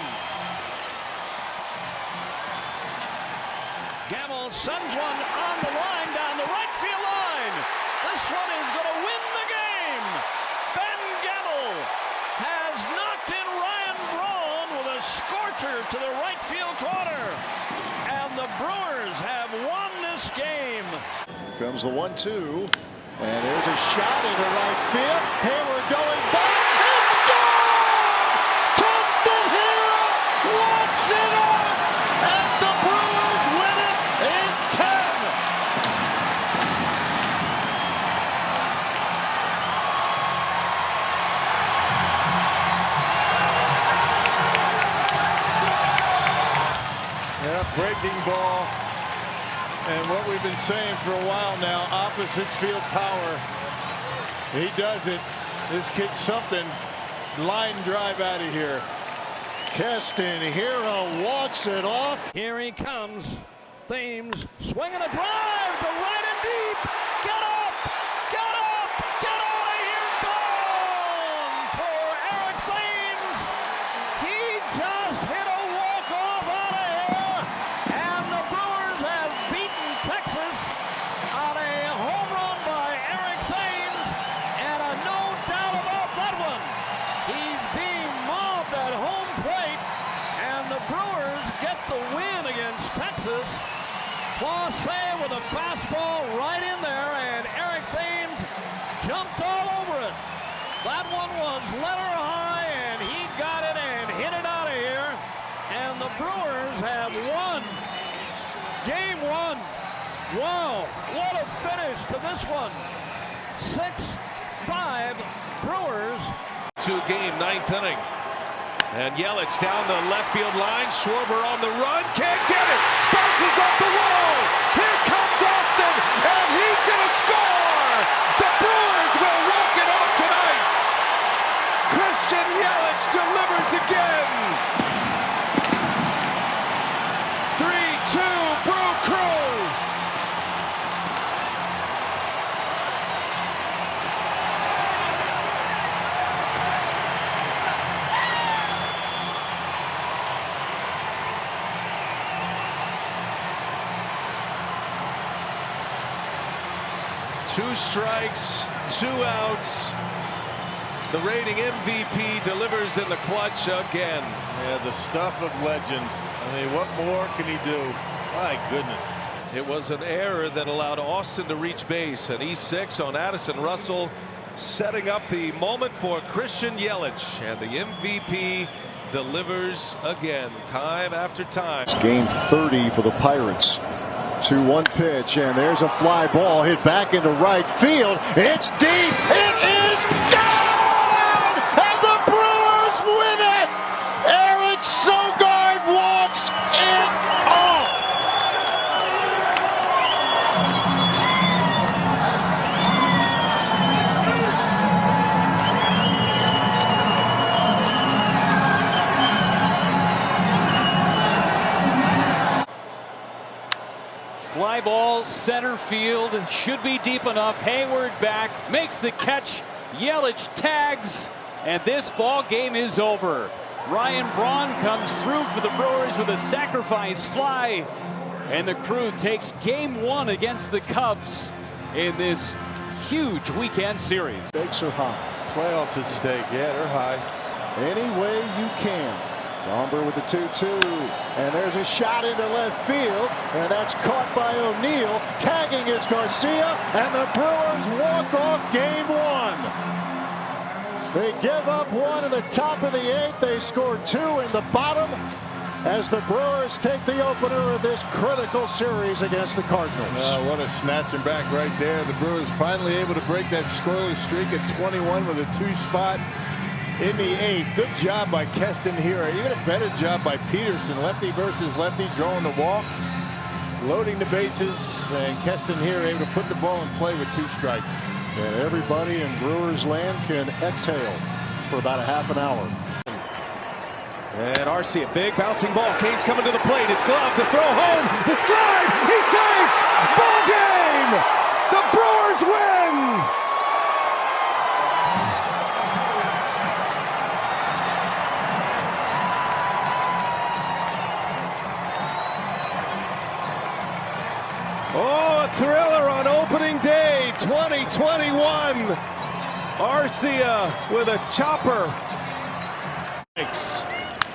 Gamble sends one on the line down the right field line. This one is going to win the game. Ben Gamble has knocked in Ryan Braun with a scorcher to the right field corner. And the Brewers have won this game. Here comes the 1-2. And there's a shot into right field. Hayward going back. It's gone! Justin Hayward walks it off as the Brewers win it in 10. Yeah, breaking ball. And what we've been saying for a while now, opposite field power. He does it. This kid's something. Line drive out of here. Keston Hiura walks it off. Here he comes. Thames swinging a drive to right and deep. Get up! Get up! Get out of here! Gone for Eric Thames. He just hit a walk-off out of here. And the Brewers have beaten Texas on a home run by Eric Thames. And no doubt about that one. He's being mobbed at home plate. And the Brewers get the win against Texas. Clausse with a fastball right in there, and Eric Thames jumped all over it. That one was letter high, and he got it and hit it out of here. And the Brewers have won game 1. Wow, what a finish to this one. 6-5 Brewers. 2-game 9th inning. And Yelich down the left field line. Schwarber on the run. Can't get it. Bounces off the wall. Here comes Austin. And he's going to score. The Brewers will walk it off tonight. Christian Yelich delivers again. 3-2 Brew Crew. Two strikes, 2 outs. The reigning MVP delivers in the clutch again. Yeah, the stuff of legend. I mean, what more can he do? My goodness. It was an error that allowed Austin to reach base. An E6 on Addison Russell, setting up the moment for Christian Yelich. And the MVP delivers again, time after time. It's game 30 for the Pirates. 2-1 pitch, and there's a fly ball hit back into right field. It's deep. It is gone, and the Brewers win it. Eric Sogard walks it off. Fly ball, center field, should be deep enough. Hayward back, makes the catch. Yelich tags, and this ball game is over. Ryan Braun comes through for the Brewers with a sacrifice fly, and the Crew takes game 1 against the Cubs in this huge weekend series. Stakes are high. Playoffs at stake. Yeah, they're high. Any way you can. Gomber with the 2-2, and there's a shot into left field, and that's caught by O'Neill. Tagging is Garcia, and the Brewers walk off game 1. They give up 1 in the top of the 8th. They score 2 in the bottom as the Brewers take the opener of this critical series against the Cardinals. What a snatching back right there. The Brewers finally able to break that scoreless streak at 21 with a 2 spot. In the 8th, good job by Keston Hiura. Even a better job by Peterson. Lefty versus lefty, drawing the walk, loading the bases, and Keston Hiura able to put the ball in play with 2 strikes. And everybody in Brewers land can exhale for about a half an hour. And Arcia, big bouncing ball. Cade's coming to the plate. It's gloved. The throw home. The slide. He's safe. Ball game. The Brewers win. Oh, a thriller on opening day 2021. Arcia with a chopper.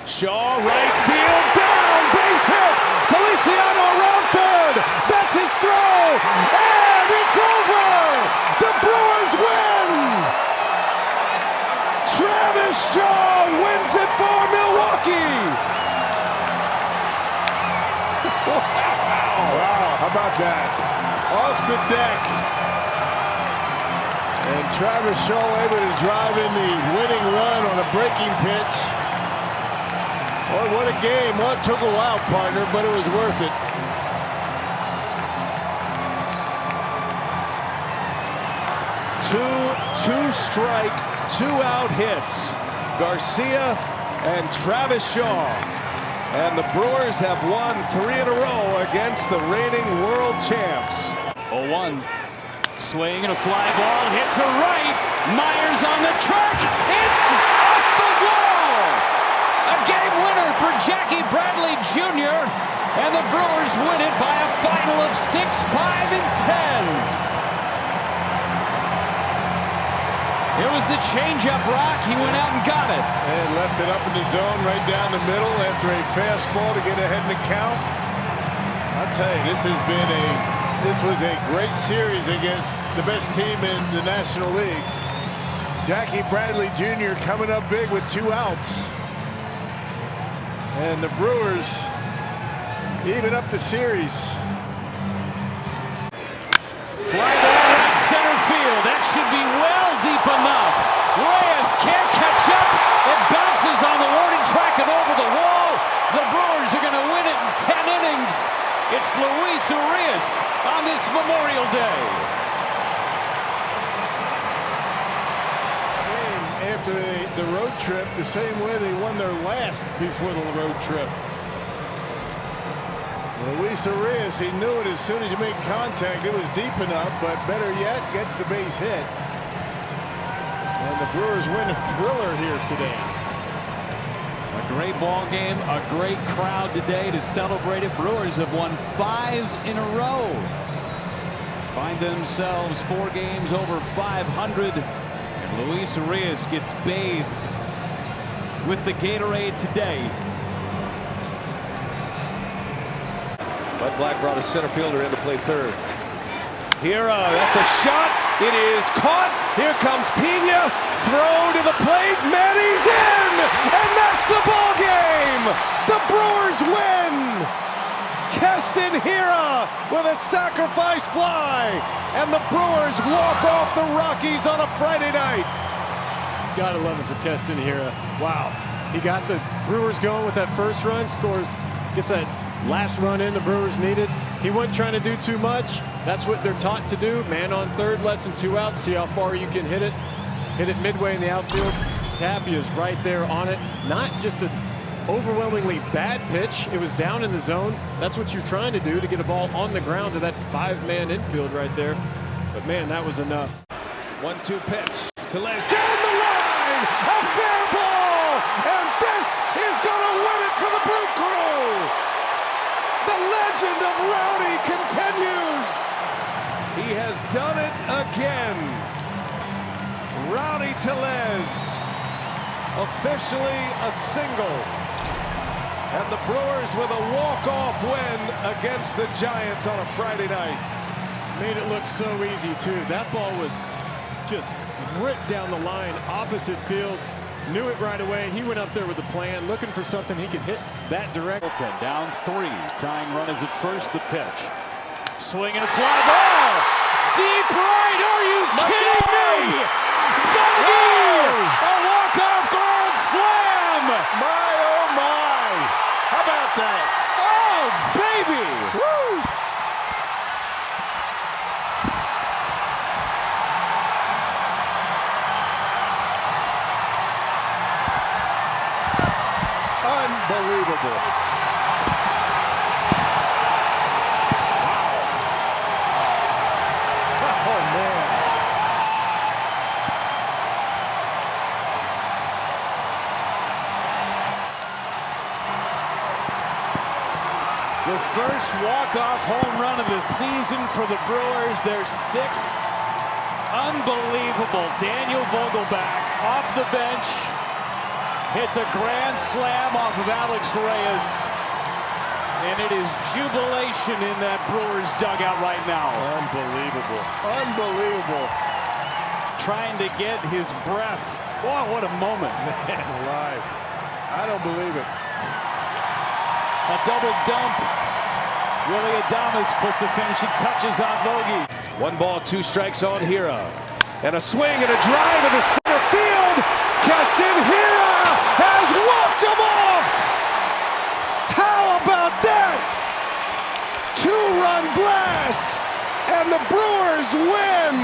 Shaw, right field, down, base hit. Feliciano around third. That's his throw. And it's over. The Brewers win. Travis Shaw wins it for Milwaukee. Wow, how about that? Off the deck. And Travis Shaw able to drive in the winning run on a breaking pitch. Boy, what a game. Well, it took a while, partner, but it was worth it. Two-strike, 2-out hits. Garcia and Travis Shaw. And the Brewers have won 3 in a row against the reigning world champs. 0-1. Swing and a fly ball hit to right. Myers on the track. It's off the wall. A game winner for Jackie Bradley Jr. And the Brewers win it by a final of 6-5 and 10. It was the changeup, Rock. He went out and got it. And left it up in the zone right down the middle after a fastball to get ahead in the count. I'll tell you, this was a great series against the best team in the National League. Jackie Bradley Jr. coming up big with 2 outs. And the Brewers even up the series. Fly ball right center field. That should be well deep enough. Reyes can't catch up. It bounces on the warning track and over the wall. The Brewers are going to win it in 10 innings. It's Luis Urias on this Memorial Day. After the road trip, the same way they won their last before the road trip. Luis Urias, he knew it as soon as you make contact. It was deep enough, but better yet, gets the base hit. And the Brewers win a thriller here today. A great ball game, a great crowd today to celebrate it. Brewers have won 5 in a row. Find themselves 4 games over 500. And Luis Urias gets bathed with the Gatorade today. Bud Black brought a center fielder in to play third. Hiura, that's a shot. It is caught. Here comes Pena. Throw to the plate. Manny's in. And that's the ball game. The Brewers win. Keston Hiura with a sacrifice fly, and the Brewers walk off the Rockies on a Friday night. Gotta love it for Keston Hiura. Wow, he got the Brewers going with that first run, gets that last run in the Brewers needed. He wasn't trying to do too much. That's what they're taught to do. Man on third, less than 2 outs. See how far you can hit it. Hit it midway in the outfield. Tapia's right there on it. Not just an overwhelmingly bad pitch. It was down in the zone. That's what you're trying to do, to get a ball on the ground to that 5-man infield right there. But man, that was enough. 1-2 pitch. Tellez down the line. A fair ball. And this is going to win it for the Brew Crew. The legend of Rowdy continues. He has done it again. Rowdy Tellez, officially a single. And the Brewers with a walk-off win against the Giants on a Friday night. Made it look so easy, too. That ball was just ripped down the line, opposite field. Knew it right away. He went up there with a plan, looking for something he could hit that direct. Down 3. Tying run is at first. The pitch. Swing and a fly ball. Deep right. Are you kidding me? Vogie! A walk-off grand slam. My, oh my. How about that? Oh, baby. Woo! Unbelievable. Wow. Oh, man. The first walk-off home run of the season for the Brewers, their 6th. Unbelievable. Daniel Vogelbach off the bench. Hits a grand slam off of Alex Reyes. And it is jubilation in that Brewers dugout right now. Unbelievable. Unbelievable. Trying to get his breath. Boy, what a moment. Man alive. I don't believe it. A double dump. Willie Adames puts the finishing touches on Vogie. 1 ball, 2 strikes on Hiura. And a swing and a drive in the center field. Keston Hiura has walked him off. How about that? 2-run blast. And the Brewers win.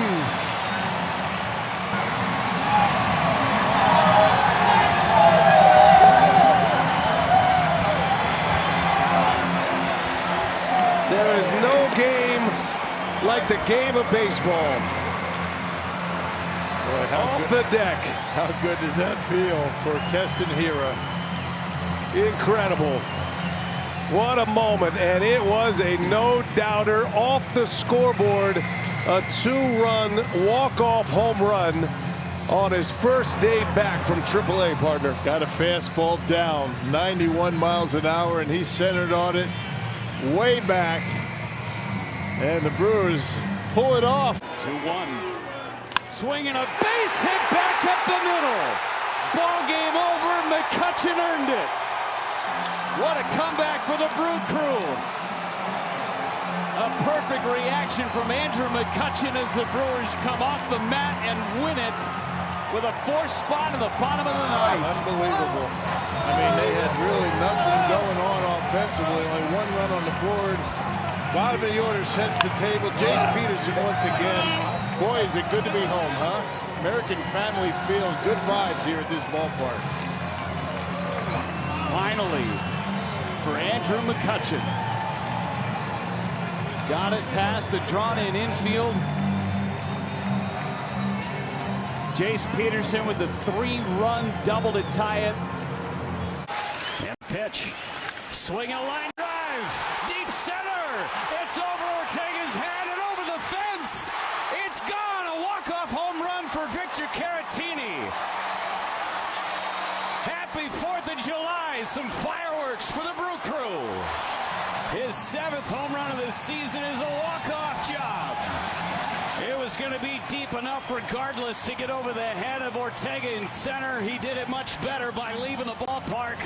There is no game like the game of baseball. Boy, off the deck. How good does that feel for Keston Hiura? Incredible. What a moment. And it was a no-doubter off the scoreboard. A 2-run walk-off home run on his first day back from AAA, partner. Got a fastball down 91 miles an hour, and he centered on it way back. And the Brewers pull it off. 2-1. Swinging a base hit back up the middle. Ball game over. McCutchen earned it. What a comeback for the Brew Crew. A perfect reaction from Andrew McCutchen as the Brewers come off the mat and win it with a 4th spot in the bottom of the ninth. Unbelievable. I mean, they had really nothing going on offensively. Only 1 run on the board. Bottom of the order sets the table. Jace Peterson once again. Boy, is it good to be home, huh? American Family Field. Good vibes here at this ballpark. Finally, for Andrew McCutchen. Got it past the drawn-in infield. Jace Peterson with the 3-run double to tie it. And pitch. Swing a line drive. Deep center. It's over Ortega's head and over the fence. It's gone. A walk-off home run for Victor Caratini. Happy 4th of July. Some fireworks for the Brew Crew. His 7th home run of the season is a walk-off job. It was going to be deep enough regardless to get over the head of Ortega in center. He did it much better by leaving the ballpark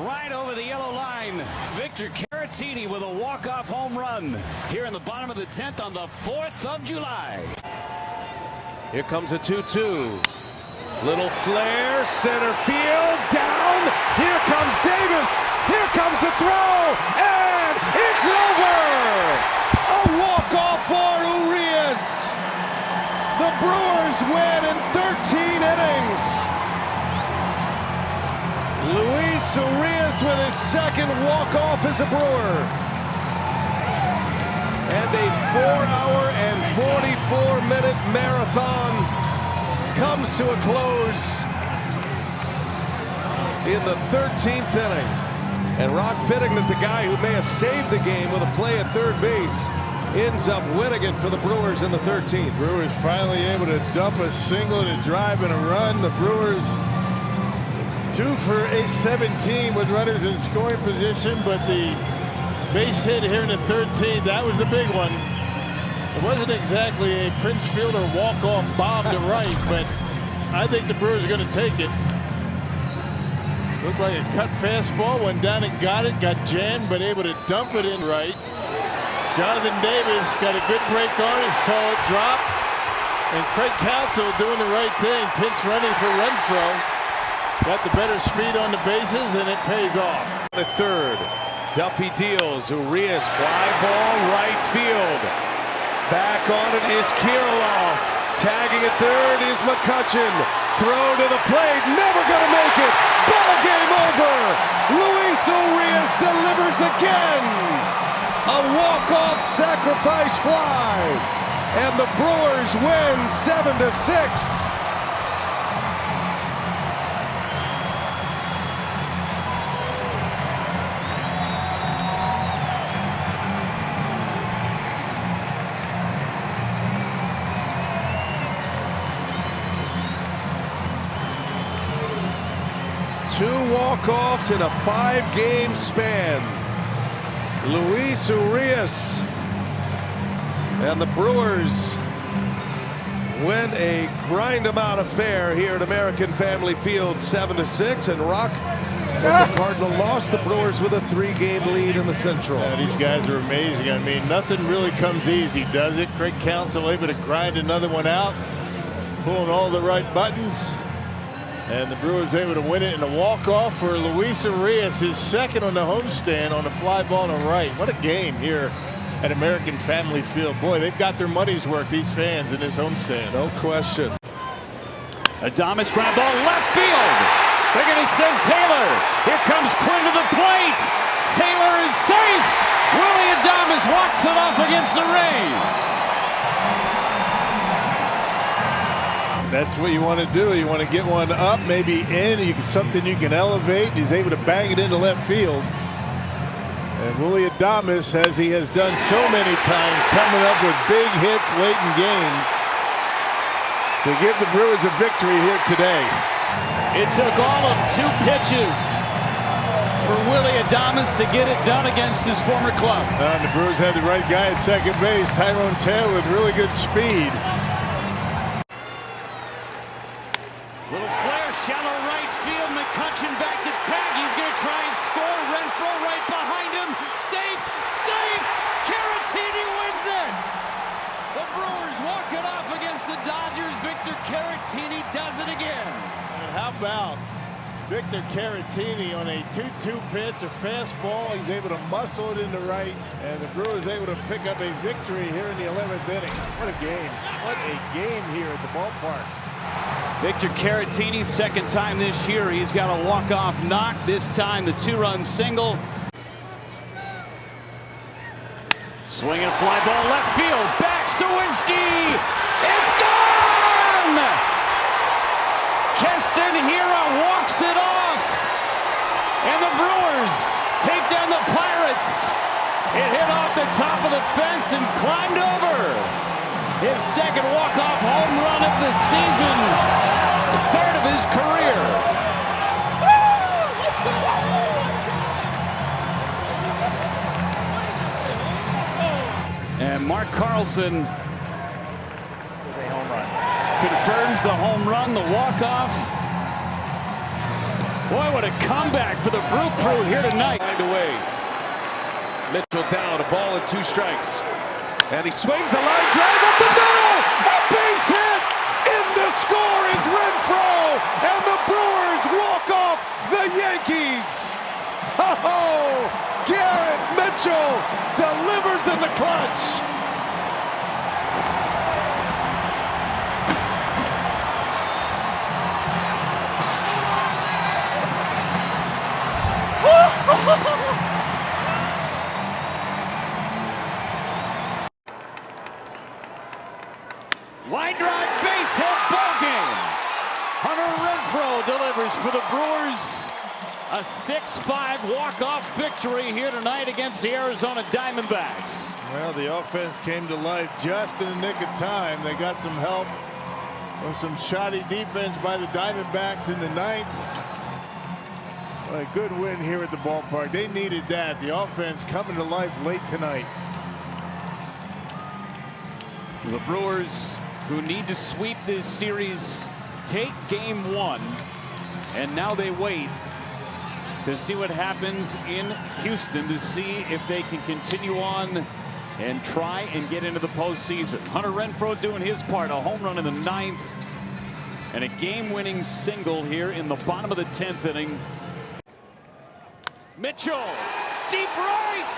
right over the yellow line. Victor Caratini. Caratini with a walk-off home run here in the bottom of the 10th on the 4th of July. Here comes a 2-2. Little flare, center field, down. Here comes Davis. Here comes the throw, and it's over. A walk-off for Urias. The Brewers win in 13 innings. Luis Urias with his second walk-off as a Brewer. And a 4-hour and 44-minute marathon comes to a close in the 13th inning. And Rock fitting that the guy who may have saved the game with a play at third base ends up winning it for the Brewers in the 13th. Brewers finally able to dump a single to drive in a run. The Brewers 2 for 17 with runners in scoring position, but the base hit here in the 13th, that was the big one. It wasn't exactly a Prince Fielder walk-off bomb to right, but I think the Brewers are going to take it. Looked like a cut fastball, went down and got it, got jammed, but able to dump it in right. Jonathan Davis got a good break on it, saw it drop, and Craig Counsell doing the right thing, pinch running for Renfroe. Got the better speed on the bases, and it pays off. The third, Duffy deals, Urias fly ball right field. Back on it is Kirilloff. Tagging at third is McCutchen. Throw to the plate, never gonna make it. Ball game over. Luis Urias delivers again. A walk-off sacrifice fly. And the Brewers win 7-6. Two walk-offs in a 5-game span. Luis Urias and the Brewers win a grind-em-out affair here at American Family Field, 7-6. And Rock, the Cardinal lost, the Brewers with a 3-game lead in the Central. Yeah, these guys are amazing. I mean, nothing really comes easy, does it? Craig Counsell able to grind another one out, pulling all the right buttons. And the Brewers able to win it in a walk-off for Luis Urias, his second on the homestand on a fly ball to right. What a game here at American Family Field. Boy, they've got their money's worth, these fans, in this homestand. No question. Adames ground ball left field. They're going to send Taylor. Here comes Quinn to the plate. Taylor is safe. Willie Adames walks it off against the Rays. That's what you want to do. You want to get one up, maybe in, something you can elevate. He's able to bang it into left field. And Willie Adames, as he has done so many times, coming up with big hits late in games to give the Brewers a victory here today. It took all of 2 pitches for Willie Adames to get it done against his former club. And the Brewers had the right guy at second base, Tyrone Taylor, with really good speed. Little flare, shallow right field. McCutchen back to tag. He's going to try and score. Renfroe right behind him. Safe, safe. Caratini wins it. The Brewers walk it off against the Dodgers. Victor Caratini does it again. And how about Victor Caratini on a 2-2 pitch, a fastball. He's able to muscle it into right, and the Brewers able to pick up a victory here in the 11th inning. What a game. What a game here at the ballpark. Victor Caratini, second time this year. He's got a walk-off knock. This time the 2-run single. Swinging fly ball left field. Back Sawinski. It's gone! Keston Hiura walks it off. And the Brewers take down the Pirates. It hit off the top of the fence and climbed over. His second walk-off home run of the season, the third of his career. And Mark Carlson confirms the home run, the walk-off. Boy, what a comeback for the Brew Crew here tonight. Find a way. Mitchell down, a ball and 2 strikes. And he swings a line drive up the middle. A base hit. In to score is Renfroe. And the Brewers walk off the Yankees. Oh, Garrett Mitchell delivers in the clutch. Line drive, base hit, ball game. Hunter Renfroe delivers for the Brewers. A 6-5 walk-off victory here tonight against the Arizona Diamondbacks. Well, the offense came to life just in the nick of time. They got some help from some shoddy defense by the Diamondbacks in the 9th. A good win here at the ballpark. They needed that. The offense coming to life late tonight. The Brewers, who need to sweep this series, take game 1, and now they wait to see what happens in Houston, to see if they can continue on and try and get into the postseason. Hunter Renfroe doing his part, a home run in the 9th and a game-winning single here in the bottom of the 10th inning. Mitchell, deep right,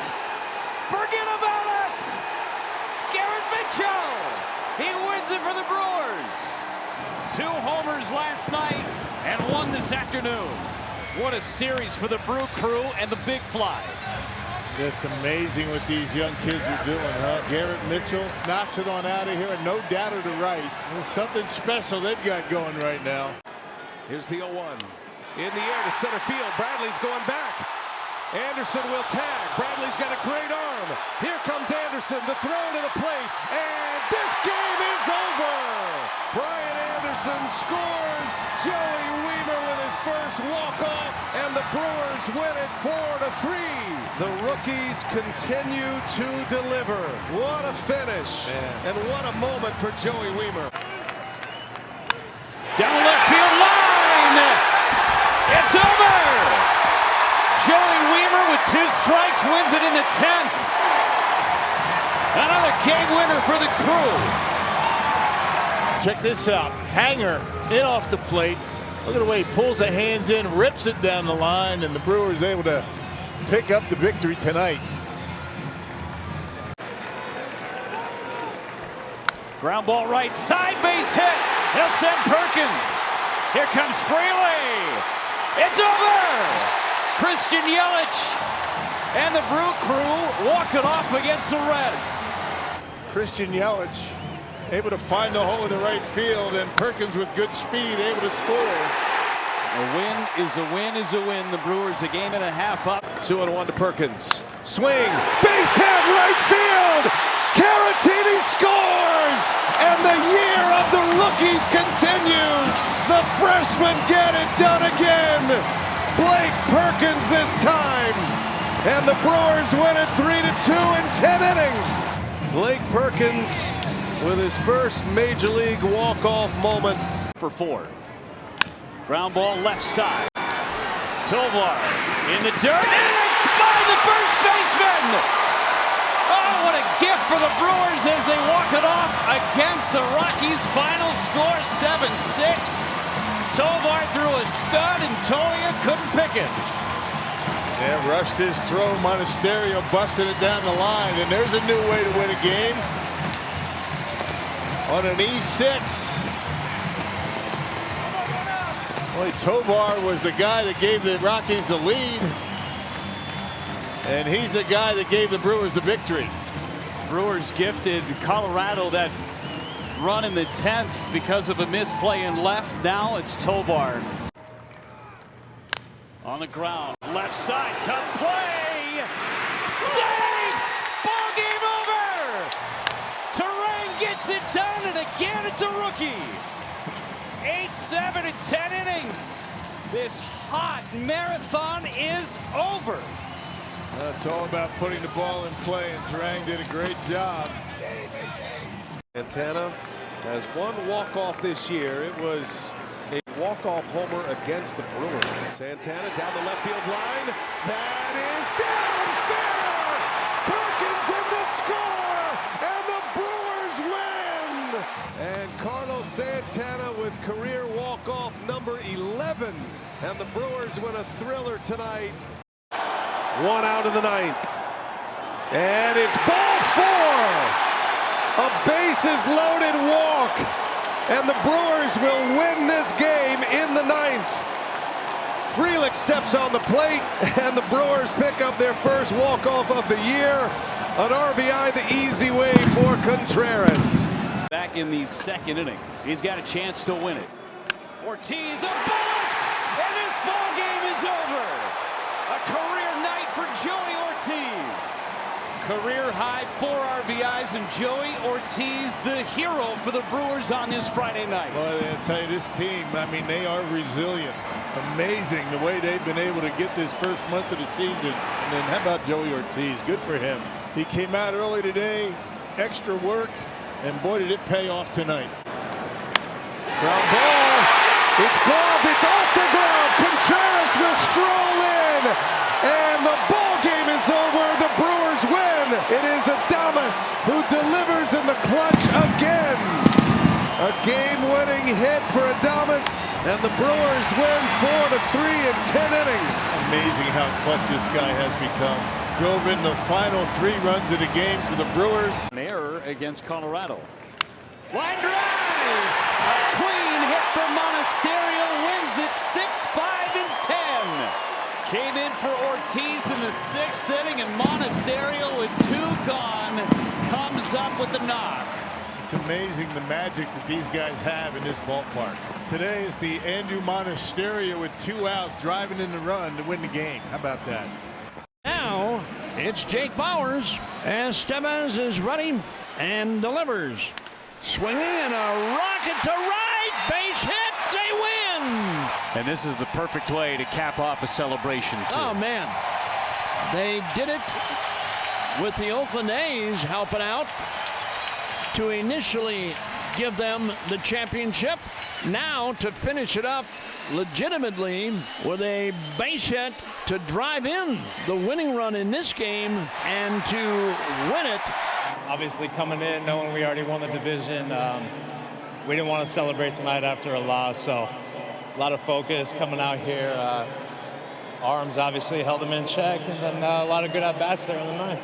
forget about it. Garrett Mitchell, he wins it for the Brewers. 2 homers last night and 1 this afternoon. What a series for the Brew Crew and the Big Fly. Just amazing what these young kids are doing, huh? Garrett Mitchell knocks it on out of here, and no doubter to right. There's something special they've got going right now. Here's the 0-1. In the air to center field. Bradley's going back. Anderson will tag. Bradley's got a great arm. Here comes Anderson, the throw to the plate, and this game is over. Brian Anderson scores. Joey Wiemer with his first walk-off, and the Brewers win it 4-3. The rookies continue to deliver. What a finish, and what a moment for Joey Wiemer. Down the left field line. It's over. Joey Wiemer with 2 strikes wins it in the 10th. Another game winner for the Crew. Check this out. Hanger in off the plate. Look at the way he pulls the hands in, rips it down the line, and the Brewers able to pick up the victory tonight. Ground ball right side, base hit. He'll send Perkins. Here comes Fraley. It's over. Christian Yelich and the Brew Crew walk it off against the Reds. Christian Yelich able to find the hole in the right field, and Perkins with good speed able to score. A win is a win is a win. The Brewers a game and a half up. 2-1 to Perkins. Swing, base hit, right field. Caratini scores, and the year of the rookies continues. The freshmen get it done again. Blake Perkins this time, and the Brewers win it 3-2 in 10 innings. Blake Perkins with his first major league walk-off moment. For 4. Ground ball left side. Tovar in the dirt, and it's by the first baseman. Oh, what a gift for the Brewers as they walk it off against the Rockies. Final score 7-6. Tovar threw a scud, and Tolia couldn't pick it. Yeah, rushed his throw. Monasterio busted it down the line, and there's a new way to win a game. On an E6. Well, Tovar was the guy that gave the Rockies the lead, and he's the guy that gave the Brewers the victory. Brewers gifted Colorado that run in the 10th because of a misplay in left. Now it's Tovar. On the ground, left side, tough play. Save! Ball game over! Terrain gets it done, and again it's a rookie. 8-7 in 10 innings. This hot marathon is over. It's all about putting the ball in play, and Terang did a great job. Santana has 1 walk-off this year. It was a walk-off homer against the Brewers. Santana down the left field line. That is down fair. and Carlos Santana with career walk-off number 11. And the Brewers win a thriller tonight. 1 out of the 9th. And it's ball 4. A bases-loaded walk. And the Brewers will win this game in the 9th. Frelick steps on the plate, and the Brewers pick up their first walk-off of the year. An RBI the easy way for Contreras. Back in the 2nd inning. He's got a chance to win it. Ortiz, a bullet! And this ball game is over. A career night for Joey Ortiz. Career high 4 RBIs, and Joey Ortiz, the hero for the Brewers on this Friday night. Well, I'll tell you, this team, I mean, they are resilient. Amazing the way they've been able to get this first month of the season. And then how about Joey Ortiz? Good for him. He came out early today, extra work, and boy, did it pay off tonight. Ground ball. It's gloved. It's off the glove. Contreras will stroll in. And the ball game is over. The Brewers win. It is Adames who delivers in the clutch again. A game-winning hit for Adames, and the Brewers win 4-3 in 10 innings. Amazing how clutch this guy has become. Drove in the final 3 runs of the game for the Brewers. An error against Colorado. Line drive! A clean hit from Monasterio, wins it 6-5 in 10. Came in for Ortiz in the 6th inning, and Monasterio with 2 gone comes up with the knock. It's amazing the magic that these guys have in this ballpark. Today is the Andrew Monasterio with 2 outs driving in the run to win the game. How about that? Now it's Jake Bauers as Stebbins is ready and delivers. Swinging and a rocket to right. Base hit. They win. And this is the perfect way to cap off a celebration, too. Oh, man. They did it with the Oakland A's helping out to initially give them the championship. Now to finish it up legitimately with a base hit to drive in the winning run in this game and to win it. Obviously coming in knowing we already won the division, we didn't want to celebrate tonight after a loss, so a lot of focus coming out here. Arms obviously held them in check, and then a lot of good at-bats there in the 9th.